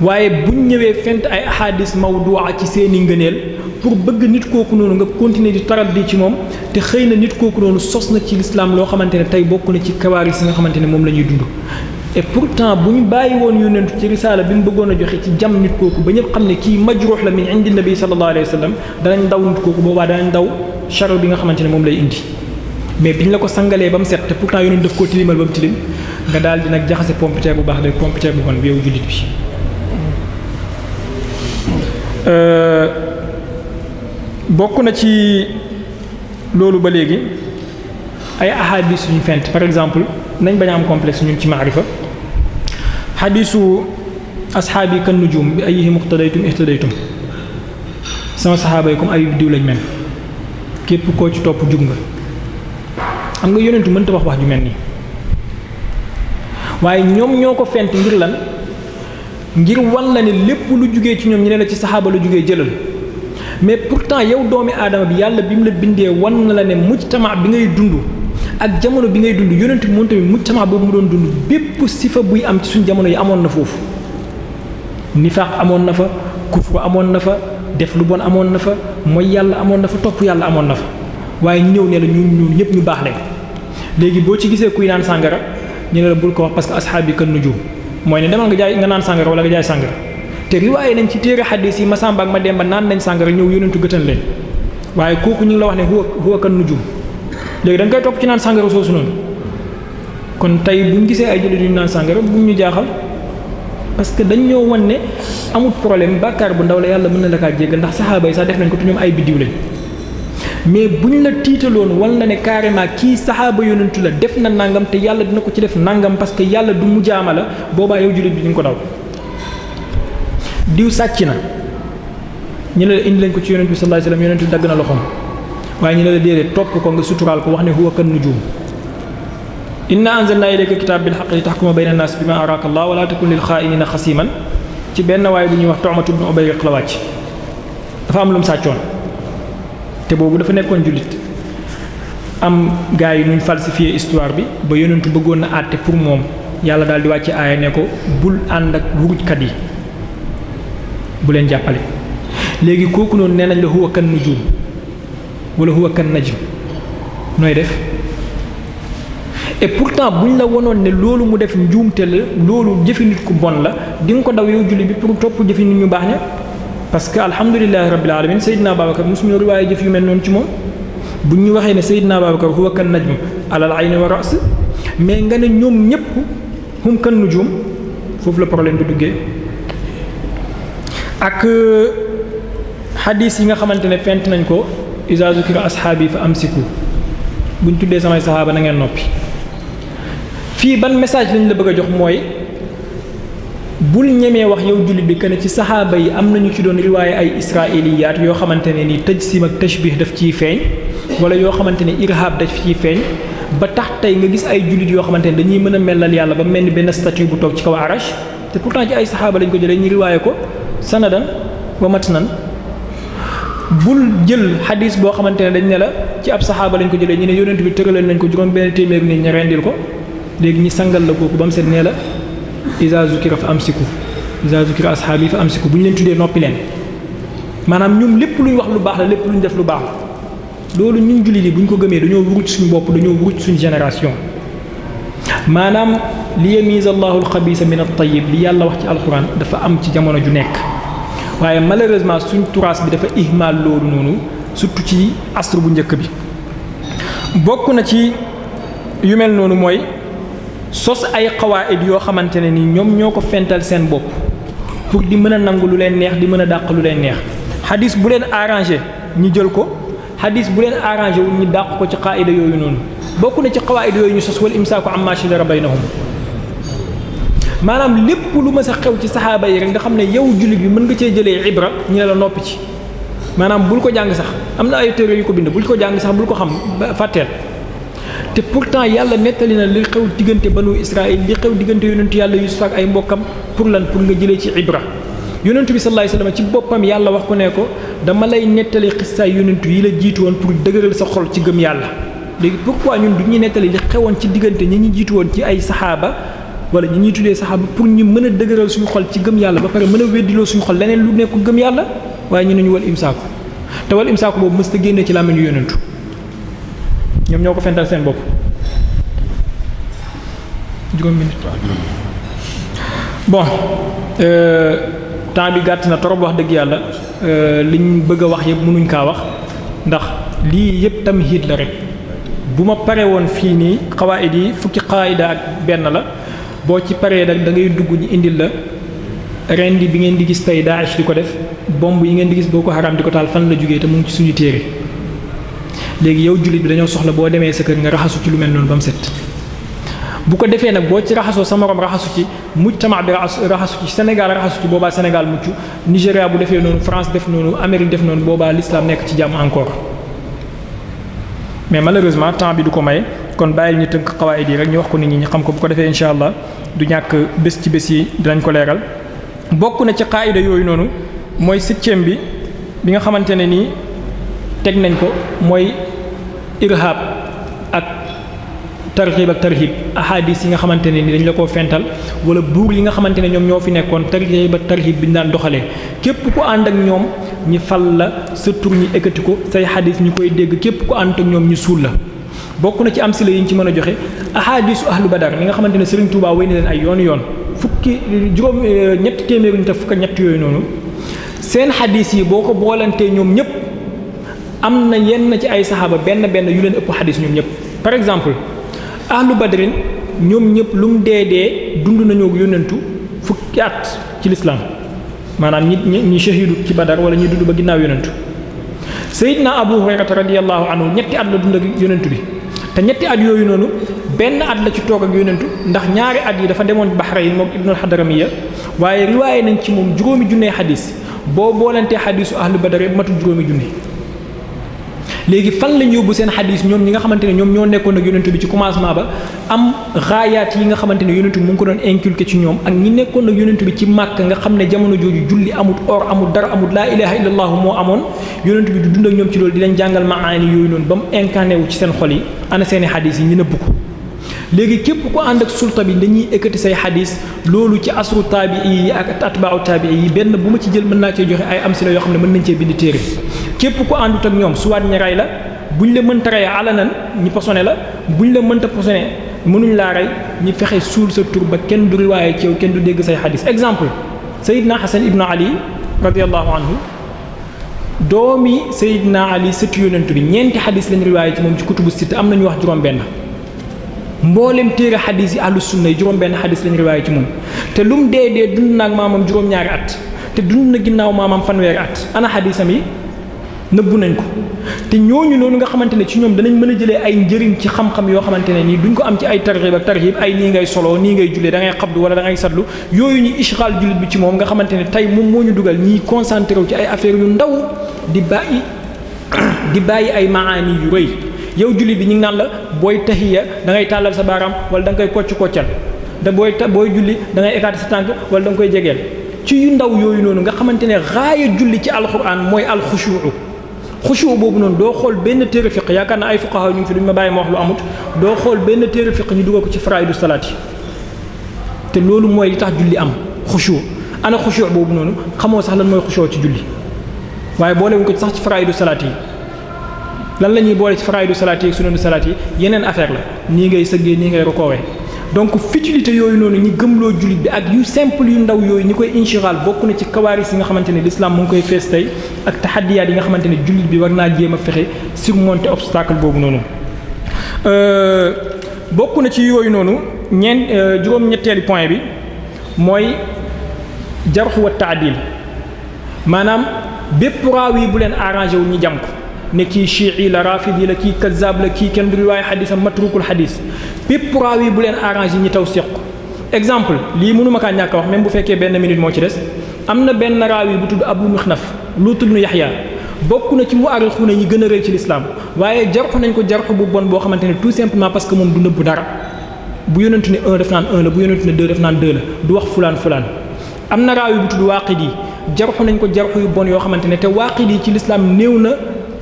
waaye buñ ñëwee fent ay ahadis mawdu'a ci seeni ngëneel pour bëgg nit kooku noonu nga continuer di taraddi ci moom te xëy na nit kooku noonu sos na ci lislaam loo xamante ne tey bokk na ci kawaaris yi nga xamante ne moom la ñuy dund et pourtant bu ñu bàyyi woon yonentu ci risaala bi mu bëggoon a joxe ci jam nit kooku ba ñëpp xam ne kii majruux la min indi nabi sallallahu alayhi wa sallam danañ daw nit kooku boobaa danañ daw charo bi nga xamante ne moom lay indi mais biñ la ko sangalee ba mu set te pourtant yonent daf koo tilimal ba mu tilim nga daal di nag jaxase pompiteer bu baax de pompiteer bu bon bi yow jullit bi bokk na ci loolu ba léegi ay ahadis suñu fent par exemple nañ bañ a am complexe ñun ci maarifa xadisu asxaabi kan nujum bi ayyihim iqtadaytum ihtadaytum sama saxaaba yi comme ay diw lañ mel képp koo ci topp jug nga xam nga yonentu mënta wax ju mel nii waaye ñoom ñoo ko fent ngir lan ngir wan la ne lépp lu jugee ci ñoom ñu ne la ci saxaaba la jugee jëlal mais pourtant yow doomi aadama bi yàlla bi mu la bindee wan na la ne mujtama bi ngay dund ak jamono bi ngay dund yonentu bi moom tamit mujtama boobu mu doon dund bépp sifa buy am ci suñ jamono yi amoon na foofu nifaaq amoon na fa kufru amoon na fa def lu bon amoon na fa mooy yàlla amoon na fa topp yàlla amoon na fa waaye ñëw ne la ñun ñëpp ñu baax lañ léegi boo ci gisee kuy naan sàngara ñu ne la bul ko wax parce que asxaab yi kan nujum mooy ne demal nga naan sàngara wala nga jaay sàngara te riwaaye nañ ci téere xadis yi Masamba ak Mademba naan nañ sàngara ñëw yonentu gëtan leen waaye kooku ñu ngi la wax ne huwa kan nujum léegi da nga koy topp ci naan sàngara soosu noonu kon tey buñ gisee ay jullit yu naan sàngara buñ ñu jaaxal parce que dañ ñoo wan ne amul problème bàkkaar bu ndaw la yàlla mën na la kaa jéggal ndax saxaaba yi sax def nañ ko te ñoom ay biddiw lañ mais buñ la tiitaloon wal na ne carrément kii saxaaba yonentu la def na nangam te yàlla dina ko ci def nangam parce que yàlla du mu jaama la boobaa yow jullit bi di nga ko daw diw sàcc na ñu ne la indi lañ ko ci yonent bi sallallahu alayhi wasallam yonent bi dagg na loxoom waaye ñu ne la déedéet topp ko nga suturaal ko wax ne huwa kan nujum inna anzalna ilayka kitaab bil haqqi li tahkuma bayna an-nas bima araka Allah wa la takun lil kha'inina khasiman ci benn waaye bu ñuy wax Tu'matu ibn Ubayriq la wàcc dafa am lu mu sàccoon te boobu dafa nekkoon jullit am gars yi nuñ falsifier histoire bi ba yonentu bëggoon na àtte pour moom yàlla daal di wàcce aaya ne ko bul ànd ak wurujkat yi bu leen jàppale léegi kooku noonu nee nañ la huwa kan nujum wala huwa kan najm nooy def et pourtant buñ la wonoon ne loolu mu def njuumte la loolu jëfi nit ku bon la di nga ko daw yow julli bi pour topp jëfi nit ñu baax ña parce que alhamdulilahi rabbil alamin Seydina Babacar mosuñu riwaaye jëf yu mel noonu ci moom buñ ñu waxee ne Seydina Babacar huwa kan najm alal ayni wa ra's mais nga ne ñoom ñëpp hum kan nujum foofu la problème bi duggee ak xadis yi nga xamante ne fent nañ ko iza zukira ashaabi fa amsiku buñ tuddee samay saxaaba na ngeen noppi fii ban message lañ la bëgg a jox mooy bul ñemee wax yow jullit bi que ne ci saxaaba yi am nañu ci doon riwaaye ay israiliyaat yoo xamante ne ni tajsim ak tashbih daf ciy feeñ wala yoo xamante ne irhab daf ciy feeñ ba tax tey nga gis ay jullit yoo xamante ne dañuy mën a melal yàlla ba mel ni benn statue bu toog ci kaw arash te pourtant ci ay saxaaba lañ ko jëlee ñu riwaaye ko sanadan wa matnan bul jël xadis boo xamante ne dañ ne la ci ab saxaaba lañ ko jëlee ñu ne yonent bi tëralal nañ ko juróom benn téeméer nit ña rendil ko léegi ñi sangal la kooku ba mu set nee la iza zukira fa amsiku iza zukira ashaabi fa amsiku bu ñu leen tuddee noppi leen maanaam ñoom lépp luñ wax lu baax la lépp luñ def lu baax la loolu ñun jullit yi bu ñu ko gëmee dañoo wuruj suñu bopp dañoo wuruj suñu génération maanaam li yamiza allahu alxabisa min at-tayyib li yàlla wax ci alxuraan dafa am ci jamono ju nekk waaye malheureusement suñ turaas bi dafa ihmal loolu noonu surtout ci asr bu njëkk bi bokk na ci yu mel noonu mooy sos ay xawaayid yoo xamante ne ni ñoom ñoo ko fental seen bopp pour di mën a nangu lu leen neex di mën a dàq lu leen neex xadis bu leen arrangé ñi jël ko xadis bu leen arrangé wul ñu dàq ko ci qaayida yooyu noonu bokk na ci qawaayid yooyu ñu sos wal imsaaku amma shajara baynahum maanaam lépp lu ma sa xew ci saxaaba yi rek nga xam ne yow jullit bi mën nga cee jëlee ibra ñu ne la noppi ci maanaam bul ko jàng sax am na ay téere yu ko bind bul ko jàng sax bul ko xam fàtteel te pourtant yàlla nettali na li xew diggante banu Israël li xew diggante yonentu yàlla Yusuf ak ay mbokkam pour lan pour nga jëlee ci ibra yonentu bi sallallahu alayhi wasallam ci boppam yàlla wax ko ne ko dama lay nettali xistaay yonentu yi la jiitu woon pour dëgëral sa xol ci gëm yàlla léegi pourquoi ñun du ñu nettali li xewoon ci diggante ñi ñu jiitu woon ci ay saxaaba wala ñi ñuy tuddee saxaaba pour ñu mën a dëgëral suñu xol ci gëm yàlla ba pare mën a weddiloo suñu xol leneen lu nekkul gëm yàlla waaye ñu ne ñu wal imsaaku te wal imsaaku boobu mës ta génne ci làmmiñu yonentu ñoom ñoo ko fental seen bopp juróom minute bon temps bi gàtt na trop wax dëgg yàlla liñ bëgg a wax yëpp mënuñ kaa wax ndax lii yëpp tamhiid la rek bu ma pare woon fii nii xawaayid yi fukki xawaayida ak benn la boo ci paree nag da ngay dugg ñu indil la rendi bi ngeen di gis tey Daesh di ko def bomb yi ngeen di gis Boko Haram di ko taal fan la jógee te mu ngi ci suñu téere léegi yow jullit bi dañoo soxla boo demee sa kër nga raxasu ci lu mel noonu ba mu set bu ko defee nag boo ci raxasoo sa morom raxasu ci mujtama bi raxasu ci Sénégal raxasu ci boobaa Sénégal mucc Nigéria bu defee noonu France def noonu Amérique def noonu boobaa l'islam nekk ci jàmm encore mais malheureusement temps bi du ko maye kon bàyyil ñu tënk xawaayid yi rek ñu wax ko nit ñi ñu xam ko bu ko defee incha allah du ñàkk bés ci bés yi dinañ ko leeral bokk na ci qaayida yooyu noonu mooy septième bi nga xamante ne nii teg nañ ko mooy irhab ak targhib ak tarhib ahadis yi nga xamante ne ni dañ la koo fental wala buur yi nga xamante ne ñoom ñoo fi nekkoon targhib ak tarhib bi ñu daan doxalee képp ku ànd ak ñoom ñi fal la sa tur ñi ekkati ko say xadis ñu koy dégg képp ku ànd ak ñoom ñu suul la bokk na ci am sila yi ñu ci mën a joxe ahadisu ahlu badar mi nga xamante ne Serigne Touba wéy na leen ay yoon fukki juróom ñetti téeméeri nit fukk ak ñett yooyu noonu seen xadis yi boo ko boolantee ñoom ñëpp am na yenn ci ay saxaaba benn yu leen ëpp xadis ñoom ñëpp par exemple ahlu badrin ñoom ñëpp lu mu dee dund nañoo yónnentu fukki at ci lislaam maanaam ñi shahidu ci badar wala ñi dund ba ginnaaw yónnentu Seydina Abu Hurayrata radiyallahu anhu ñetti at la dund ak yónnentu bi te ñetti at yooyu noonu benn at la ci toog ak yónnentu ndax ñaari at yi dafa demoon Bahrayn moom Ibnul Hadramiya waaye riwaaye nañ ci moom juróomi junnee xadis boo boolantee xadisu ahlu badar yëpp matul juróomi junne léegi fan lañ yóbbu seen xadis ñoom ñi nga xamante ne ñoom ñoo nekkoon ak yonentu bi ci commencement ba am raayaat yi nga xamante ne yonentu bi mu ngi ko doon inculqué ci ñoom ak ñi nekkoon ak yonentu bi ci màkk nga xam ne jamono jooju julli amut or amut dara amut laa ilaha illallah moo amoon yonentu bi du dund ak ñoom ci loolu di leen jàngal maani yooyu noonu ba mu incarné wu ci seen xol yi ana seeni xadis yi ñu nëbb ko léegi képp ku ànd ak sulta bi dañuy ekkati say xadis loolu ci asru taabii yi ak atbaau taabii yi benn bu ma ci jël mën naa cee joxe ay amsila yoo xam ne mën nañ cee bind téere képp ku àndut ak ñoom suwaat ñi ray la buñ la mënta rey alanan ñi posone la buñ la mënta posone mënuñ laa rey ñi fexe suul sa tur ba kenn du riwaaye ci yow kenn du dégg say xadis exemple Seydina Hasan ibnu Ali radiallahu anhu doomi Seydina Ali sëtu yonentu bi ñeenti xadis lañ riwaaye ci moom ci kutubu sitta am nañu wax juróom-benn mboolem téere xadis yi ahlu sunna yi juróom-benn xadis lañ riwaaye ci moom te lu mu dee dund naag maamam juróom-ñaari at te dund na ginnaaw maamam fanweeri at ana xadisam yi nëbbu nañ ko te ñooñu noonu nga xamante ne ci ñoom danañ mën a jëlee ay njëriñ ci xam-xam yoo xamante ne nii duñ ko am ci ay targhib ak tarhib ay nii ngay solo nii ngay jullee da ngay xabdu wala da ngay sadlu yooyu ñu ishgal jullit bi ci moom nga xamante ne tey moom moo ñu dugal ñiy concentré wu ci ay affaires yu ndaw di bàyyi ay maani yu rëy yow jullit bi ñu ngi naan la booy tahiya da ngay tàllal sa baaraam wala da nga koy koccal booy julli da ngay écarter sa tànk wala da nga koy jegeel ci yu ndaw yooyu noonu nga xamante ne raaya julli ci alquran mooy alxushuu xushu boobu noonu doo xool benn téere fiq yaakaar na ay fuqaha ñu ngi fi duñu ma bàyyi ma wax lu amut doo xool benn téere fiq ñu dugal ko ci faraidu salaat yi te loolu mooy li tax julli am xushu ana xushu boobu noonu xamoo sax lan mooy xushu ci julli waaye boolewuñ ko sax ci faraidu salaat yi lan la ñuy boole ci faraidu salaat yi ak sunanu salaat yi yeneen affaire la nii ngay sëggee nii ngay rokoowee donc futilité yooyu noonu ñi gëmloo jullit bi ak yu simple yu ndaw yooyu ñi koy inchiral bokk na ci kawaaris yi nga xamante ne l'islam mu ngi koy fees tey ak taxadiyaat yi nga xamante ne jullit bi war naa jéem a fexe surmonter obstacle boobu noonu bokk na ci yooyu noonu juróom-ñetteeli point bi mooy jarh wa ta'dil maanaam bépp raawi bu leen arrangé wu ñu jam ko ne kii chii'i la rafidi la kii kazzab la kii kenn du riwaaya xadisam matrukul xadis bépp raawi bu leen arrangé ñi tawsiq ko exemple lii mënuma kaa ñàkk a wax même bu fekkee benn minute moo ci des am na benn raawi bu tudd Abu Mixnaf Luut ibn Yaxya bokk na ci mu'arrixuuna ñi gën a rëy ci l'islam waaye jarxu nañ ko jarxu bu bon boo xamante ne tout simplement parce que moom du nëbb dara bu yonentu ne 1 def naan 1 la bu yonentu ne 2 def naan 2 la du wax fulaan am na raawi bu tudd Waaqidi jarxu nañ ko jarxu yu bon yoo xamante ne te Waaqidi ci l'islam néew na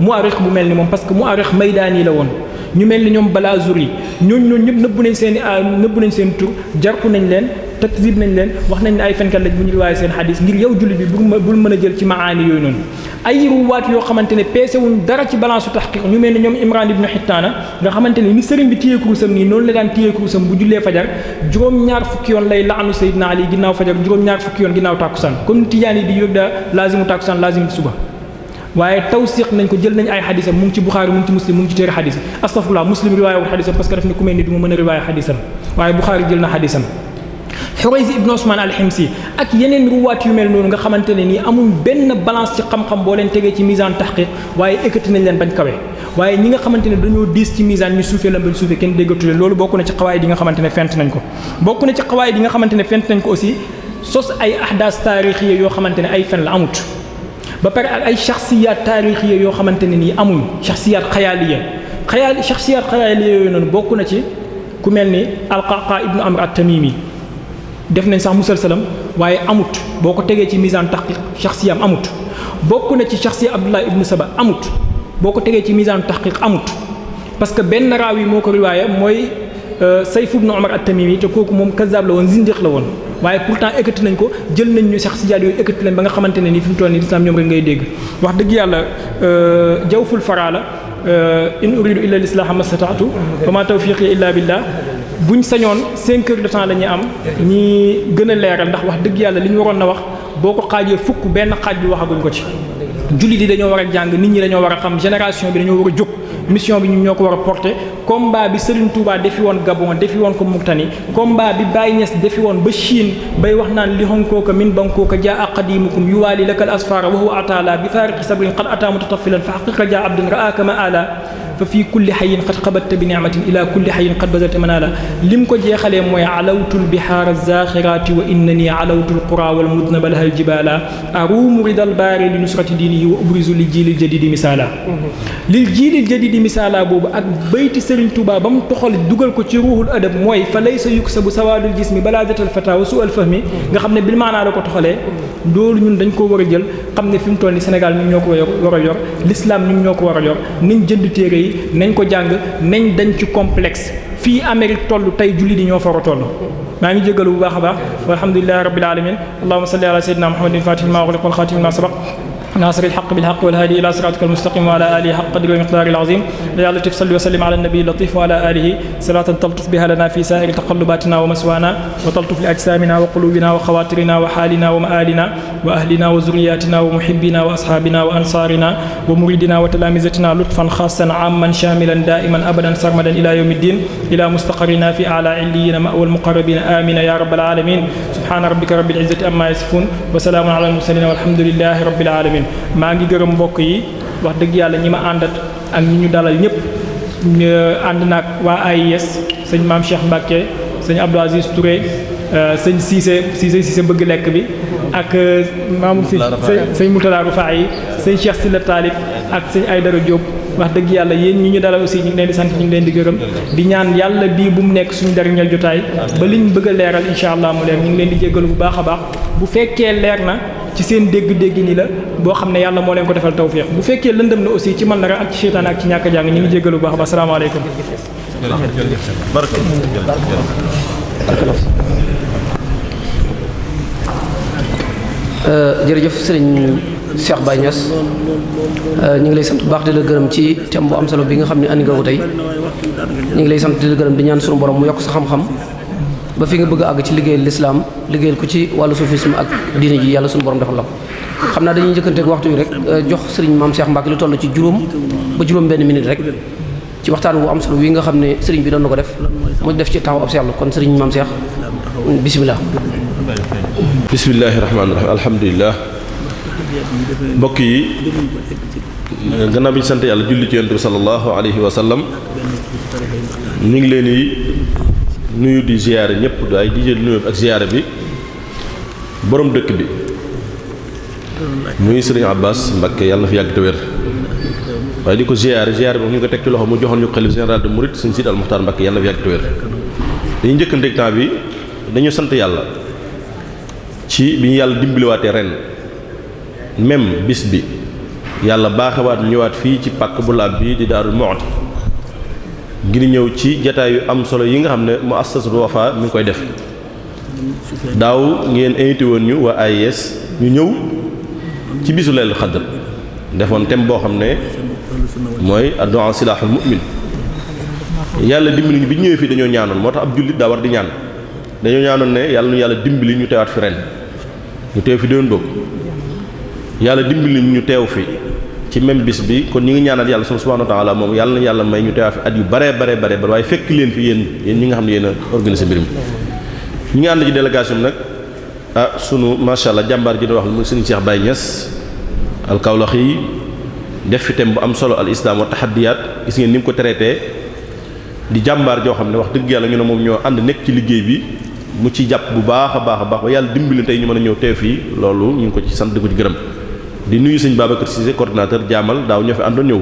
mu'arrix bu mel ni moom parce que mu'arrix maydaani la woon ñu mel ni ñoom Balaazuri ñooñu ñëpp nëbb nañ seen tur jarxu nañ leen takzib nañ leen wax nañ ne ay fenkat lañ bu ñu riwaaye seen xadis ngir yow jullit bi bul mën a jël ci maani yooyu noonu ay ruwaat yoo xamante ne peese wuñ dara ci balance su tahqiq ñu mel ni ñoom Imran ibn Hittaana nga xamante ne ni sëriñ bi téye kurusam nii noonu la daan téye kurusam bu jullee fajar juróom-ñaar fukki yoon lay laanu Seydina Ali ginnaaw fajar juróom-ñaar fukki yoon ginnaaw tàkkusaan comme Tijaan yi di yóg da laazimu tàkkusaan laazimu suba waaye tawsiq nañ ko jël nañ ay xadisam mu ngi ci Buxaari mu ngi ci Muslim mu ngi ci téere xadis astafurlah Muslim riwaaya wul xadisam parce que daf ne ku mel ni du ma mën a riwaaya xadisam waaye Buxaari jël na xadisam Xurayz ibn Usmaan al-Himsi ak yeneen ruwaat yu mel noonu nga xamante ne nii amul benn balance ci xam-xam boo leen tegee ci misaan tahqiq waaye ekkati nañ leen bañ kawe waaye ñi nga xamante ne dañoo diis ci misaan ñu suufee la bañ suufee kenn déggatu leen loolu bokk na ci xawaayid yi nga xamante ne fent nañ ko bokk na ci xawaayid yi nga xamante ne fent nañ ko aussi sos ay ahdaas taarixiyya yoo xamante ne ay fen la amut ba pare ak ay shaxsiyaat taarixiyya yoo xamante ne nii amul shaxsiyaat xayaaliya shaxsiyaat xayaaliya yooyu noonu bokk na ci ku mel ni al-Qaqaa ibnu Amr at-Tamimi def nañ sax musalsalam waaye amut boo ko tegee ci misaan tahqiq shaxsiyam amut bokk na ci shaxsiya Abdullah ibnu Saba amut boo ko tegee ci misaan tahqiq amut parce que benn raawi moo ko riwaaya mooy Sayf ibnu Umar at-Tamimi te kooku moom kazzab la woon zindiq la woon waaye pourtant ekkati nañ ko jël nañ ñu shaxsiyaat yooyu ekkati leen ba nga xamante ne nii fi mu toll nii islam ñoom rek ngay dégg wax dëgg yàlla jawful faraa la in uridu illa al-islaha mastata'tu wa ma tawfiqi illa billah buñ sañoon 5 heures de temps la ñuy am ñi gën a leeral ndax wax dëgg yàlla li ñu waroon na wax boo ko xaajee fukk benn xaaj bi waxaguñ ko ci jullit yi dañoo war a jàng nit ñi dañoo war a xam génération bi dañoo war a jóg mission bi ñun ñoo ko war a porter combat bi Serigne Touba defi woon Gabon defi woon ko Mauritanie combat bi Baye Niass defi woon ba Chine bay wax naan li honkooka min bankooka jaa qadimukum yuwaali lakal asfara wa huwa atala bi faariqi sabrin qad ata mutataffilan fa haqiqa jaa abdun raaka ma ala fa fii kulli xayin qad xabatta bi nicmatin ila kulli xayin qad bazalta manala lim ko jeexalee mooy alawtul bihaara zaxiraati wa innani alawtul qura wal mudnaba lahal jibala aruumu ridal baari li nusrati diinihi wa ubrizu lil jiilil jadidi misaala lil jiilil jadidi misaala boobu ak bayti Serigne Touba ba mu toxal dugal ko ci ruuxul adab mooy fa laysa yuksabu sawaadul jismi balaadatal fata wa su'al fahmi nga xam ne bil maanaa la ko toxalee loolu ñun dañ ko war a jël xam ne fi mu toll ni Sénégal ñun ñoo ko war a yor l'islam ñun ñoo ko war a yor niñ jënd téere yi nañ ko jàng nañ dañ ci complexe fii Amérique toll tey julli di ñoo fa war a toll maa ngi jégalu bu baax a baax walhamdulillahi rabbil alamin allahumma salli ala sayyidina muhammadin fatihil ma ughliqa wal khatimil ma sabaq ناصر الحق بالحق والهادي إلى صراطك المستقيم وعلى آله حق قدر ومقدار العظيم يا لطيف صل وسلم على النبي اللطيف وعلى آله صلاة تلطف بها لنا في سائر تقلباتنا ومسوانا وتلطف لأجسامنا وقلوبنا وخواطرنا وحالنا ومآلنا وأهلنا وذرياتنا ومحبنا وأصحابنا وأنصارنا ومريدنا وتلامذتنا لطفا خاصا عاما شاملا دائما أبدا سرمدا إلى يوم الدين إلى مستقرنا في أعلى عليين مأوى المقربين آمين يا رب العالمين سبحان ربك رب العزة أما يصفون وسلام على المرسلين والحمد لله رب العالمين maa ngi gërëm mbokk yi wax dëgg yàlla ñi ma àndat ak ñi ñu dalal ñëpp ànd naag waa AIS sëñ maam Cheikh Mbacke sëñ Abdou Aziz Touré sëñ Cissé bëgg lekk bi ak maam si sëñ Moutala Rufa yi sëñ Cheikh Silla Talib ak sëñ Aydara Diop wax dëgg yàlla yéen ñi ñu dalal aussi ñu ngi leen di sant ñu ngi leen di gërëm di ñaan yàlla bii bu mu nekk suñu dernier jotaay ba liñ bëgg a leeral incha allah mu leer ñu ngi leen di jéggalu bu baax a baax bu fekkee leer na ci seen dégg-dégg ni la boo xam ne yàlla moo leen ko defal tawfiq bu fekkee lëndëm na aussi ci man la ak ci seytaane ak ci ñàkk a jàng ñu ngi jéggalu bu baax a baax asalaamaaleykum jërëjëf sëriñ Cheikh Baye Niass ñu ngi lay sant bu baax di la gërëm ci thème bu am solo bi nga xam ne andi nga ko tey ñu ngi lay sant di la gërëm di ñaan suñu borom mu yokk sa xam-xam ba fi nga bëgg a àgg ci liggéeyal lislaam liggéeyal ko ci wàllu soufisme ak diine ji yàlla suñu borom defal la ko xam naa dañuy njëkkanteeg waxtu wi rek jox sëriñ maam Cheikh Mbacke lu toll ci juróom ba juróom benn minute rek ci waxtaan wu am solo wi nga xam ne sëriñ bi doon na ko def mu def ci taxaw ab seexlu kon sëriñ maam Cheikh bisimilah. bismillahi rahmaani rahim alhamdulilah mbokk yi gannaaw bi ñu sant yàlla julli ci yonent bi sallallahu alayhi wa sallam ñu ngi leen di nuyu di ziyaare ñëpp du ay di jël nuyu ak ziyaare bi borom dëkk bi muy sëriñ Abbas Mbakke yàlla na fi yàgg te wér waaye di ko ziyaare bi ñu ngi ko teg ci loxo mu joxoon ñu xalif général de Mouride sëriñ Sidi al Muxtaar Mbakke yàlla na fi yàgg te wér dañuy njëkkanteeg temps bi dañu sant yàlla ci bi ñu yàlla dimbaliwaatee ren même bis bi yàlla baaxewaat ñëwaat fii ci pàkk bu laab bi di Daarul Muxti ngir ñëw ci jataay yu am solo yi nga xam ne Muassasatul Wafa mi ngi koy def daaw ngeen invité woon ñu waa AIS ñu ñëw ci bisu Laylatul Qadr defoon thème boo xam ne mooy ad-du'a silahul mu'min yàlla dimbali ñu bi ñu ñëwee fii dañoo ñaanoon moo tax ab jullit daa war di ñaan dañoo ñaanoon ne yàlla nu yàlla dimbali ñu teewaat fi ren ñu teew fi déwén boobu yàlla dimbali ñu teew fi ci même bis bi kon ñi ngi ñaanal yàlla subhanahu wa ta'ala moom yàlla na yàlla may ñu teewaat fi at yu bare waaye fekk leen fi yéen ñi nga xam ne yéen a organisé mbir mi ñi nga ànd ci délégation bi nag sunu macha allah jàmbaar ji di wax muy sëriñ Cheikh Baye Niass al Kaolack yi def fi thème bu am solo al islam wa tahaddiyat gis ngeen ni mu ko traité di jàmbaar joo xam ne wax dëgg yàlla ñu ne moom ñoo ànd nekk ci liggéey bi mu ci jàpp bu baax a baax ba yàlla dimbali tey ñu mën a ñëw teew fii loolu ñu ngi ko ci sant di ko ci gërëm di nuyu sëñ Babacar Cissé coordinateur jaamal daaw ñoo fi àndoon ñëw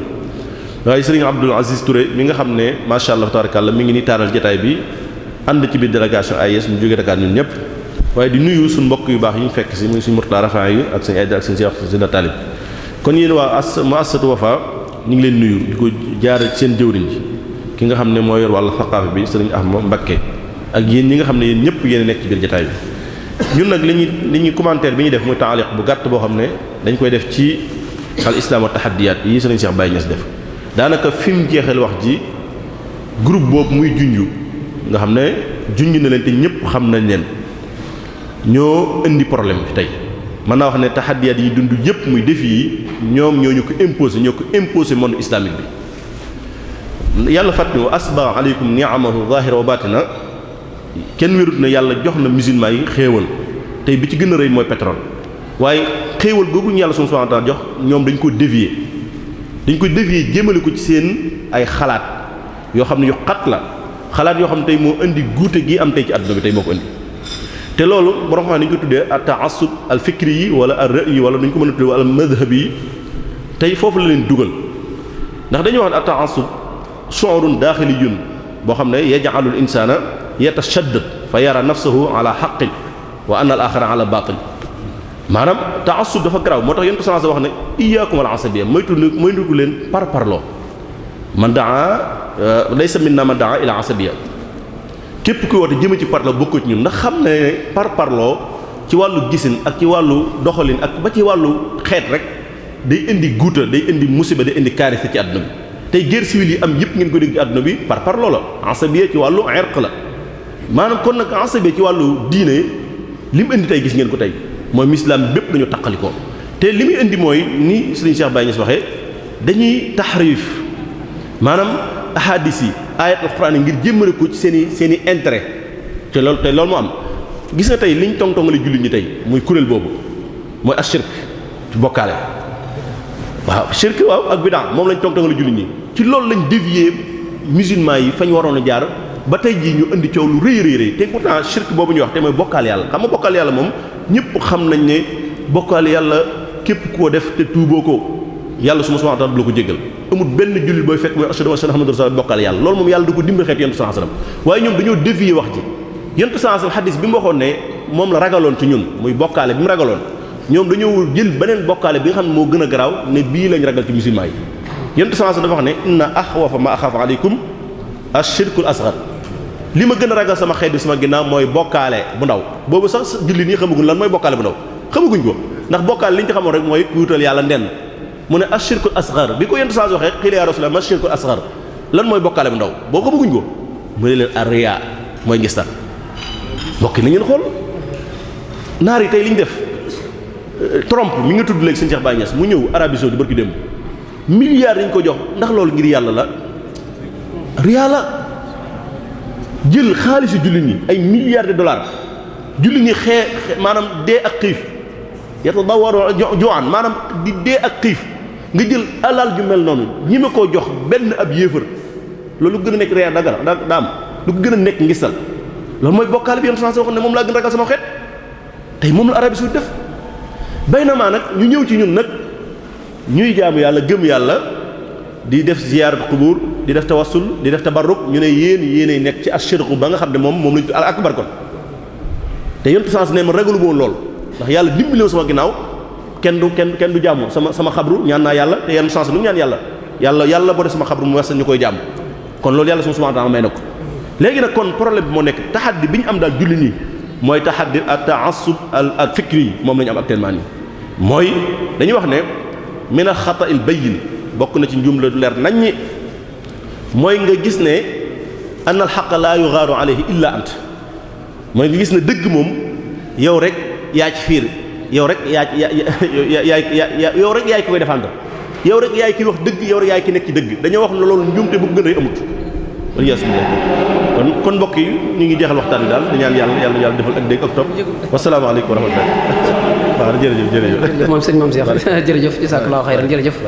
waaye sëriñ Abdoul Aziz Touré mi nga xam ne macha allah tabarakallah mi ngi ni taaral jotaay bi ànd ci biir délégation AIS ñu jógee Dakar ñun ñëpp waaye di nuyu suñ mbokk yu baax yi ñu fekk si muy suñ Mourtada Rafaa yi ak sëñ Aïda ak sëñ Cheikh sëñ Talib kon yéen waa Muassasatul Wafa ñu ngi leen nuyu di ko jaare ci seen jëwriñ ji ki nga xam ne moo yor wàllu saqaafa bi sëriñ Ahmad Mbakke ak yéen ñi nga xam ne yéen ñëpp yéen nekk ci biir jotaay bi ñun nag li ñuy commentaire bi ñuy def muy taaliq bu gàtt boo xam ne dañ koy def ci al islam wa tahaddiyat yi sëriñ Cheikh Baye Niass def daanaka fi mu jeexal wax ji groupe boobu muy junju nga xam ne junj na leen te ñëpp xam nañ leen ñoo indi problème bi tey mën naa wax ne tahaddiyat yi dund yëpp muy défi yi ñoom ñoo ñu ko imposé monde islamique bi yàlla fàttali wa asba aleykum ni'amahu zahira wa batina kenn wérut na yàlla jox na musulman yi xéewal tey bi ci gën a rëy mooy pétrole waaye xéewal googu ñu yàlla subhanahu wa ta'ala jox ñoom dañ ko dévier jéemale ko ci seen ay xalaat yoo xam ne yu xat la xalaat yoo xam ne tey moo indi guute gi am tey ci àdduna bi tey moo ko indi te loolu borom xam ne dañu ko tuddee at-ta'assub al-fikri yi wala ar-ra'yi wala dañu ko mën a tuddee wala madhhabi yi tey foofu la leen dugal ndax dañuy wax ne at-ta'assub shu'urun daaxiliyun boo xam ne yaj'alu al-insana yatashaddad fa yara nafsahu ala haqqin wa anna al-akhara ala batil maanaam ta'assub dafa garaaw moo tax yéen ko wax ne iyyakum al-asabiyya moytu leen parparloo man daa laysa minna man daa ila asabiyya képp kuy woote jëme ci parloo bokkoo ci ñun ndax xam ne parparloo ci wàllu gisin ak ci wàllu doxalin ak ba ci wàllu xeet rek day indi guuta day indi musiba day indi kaarisa ci àdduna bi tey guerre civile yi am yëpp ngeen ko dégg ci àdduna bi parparloo la asabiyya ci wàllu irq la maanaam kon nag asabiyya ci wàllu diine li mu indi tey gis ngeen ko tey mooy l'islam bépp dañu taqalikoo te li muy indi mooy ni Serigne Cheikh Baye Niass waxee dañuy tahrif maanaam ahadis yi ayat alquran yi ngir jëmmale ko ci seen i intérêt te loolu moo am gis nga tey liñ tong-tongale jullit ñi tey muy kuréel boobu mooy ashirk ci bokkaale waaw shirk waaw ak bid'a moom lañ tong-tongale jullit ñi ci loolu lañ dévier musulmans yi fañ waroon a jaar ba tey jii ñu indi coow lu rëy te pourtant shirk boobu ñuy wax te mooy bokkaal yàlla xam nga bokkaal yàlla moom ñëpp xam nañ ne bokkaal yàlla képp koo def te tuuboo ko yàlla subhanahu wa ta'ala du la ko jéggal amul benn jullit booy fekk mooy ashhadu anna muhammadan rasulullah bokkaal yàlla loolu moom yàlla da ko dimbali xeet yonent sallallahu alayhi wasallam waaye ñoom dañoo dévier wax ji yonent sallallahu alayhi wasallam hadis bi mu waxoon ne moom la ragaloon ci ñun muy bokkaale bi mu ragaloon ñoom dañoo jël beneen bokkaale bi nga xam ne moo gën a garaaw ne bii lañ ragal ci musulman yi yonent sallallahu alayhi wasallam dafa wax ne inna axwafa ma axaafu alaykum ash-shirkul asghar li ma gën a ragal sama xeet bi sama ginnaaw mooy bokkaale bu ndaw boobu sax jullit ñi xamaguñ lan mooy bokkaale bu ndaw xamaguñ ko ndax bokkaale li ñu ci xamoon rek mooy wuutal yàlla ndenn mu ne ashirkul asghar bi ko yenn saa waxee xiila ya rasulullah ma ashirkul asghar lan mooy bokkaale bu ndaw boo ko bëgguñ ko mu ne leen ar-riyaa mooy ngistal bokk na ngeen xool naar yi tey li ñu def trompe mi nga tudd léegi sëñ Cheikh Baye Niass mu ñëw Arabie saoudite barki démb milliards yi ñu ko jox ndax loolu ngir yàlla la riyaa la jël xaalisu jullit ñi ay milliards de dollars jullit ñi maanaam dee ak xiif yatadawaru ju'an maanaam di dee ak xiif nga jël alal ju mel noonu ñi ma koo jox benn ab yéefar loolu gën a nekk riyaa daa am lu ko gën a nekk ngistal loolu mooy bokkaale bi yéen chance waxoon ne moom laa gën ragal sama xeet tey moom la Arabie saoudite def baynamaa nag ñu ñëw ci ñun nag ñuy jaamu yàlla gëm yàlla di def ziyarat qubur di def tawassul di def tabarruk ñu ne yéenay nekk ci ashirku ba nga xam ne moom lañu al akbar kon te yéen sens ne ma ragalu woon lool ndax yàlla dimbali sama ginnaaw kenn du jaamu sama xabru ñaan naa yàlla te yenn sens lu ñaan yàlla boo def sama xabru mu wes ñu koy jaamu kon loolu yàlla subhanahu wa ta'ala may na ko léegi nag kon problème bi moo nekk taxaddi bi ñu am daal julli nii mooy taxaddi at-ta'assub al fikri yi moom la ñu am actuellement nii mooy dañuy wax ne min al-xata' al-bayyin bokk na ci njum la du leer nañ ñi mooy nga gis ne anna al-haqqa la yughaaru alayhi illa ant mooy nga gis ne dëgg moom yow rek yaa ci fiir yow rek yow rek yaay ki koy défendre yow rek yaay ki wax dëgg yow rek yaay ki nekk ci dëgg dañoo wax ne loolu njumte bu gën a amut wala yasubillah kon mbokk yi ñu ngi jeexal waxtaan bi daal di ñaan yàlla defal ak dégg ak topp wasalaamaaleykum wa rahmatulah waaw jërëjëf moom sëñ Mame Cheikh jërëjëf jazakallahu xayran jërëjëf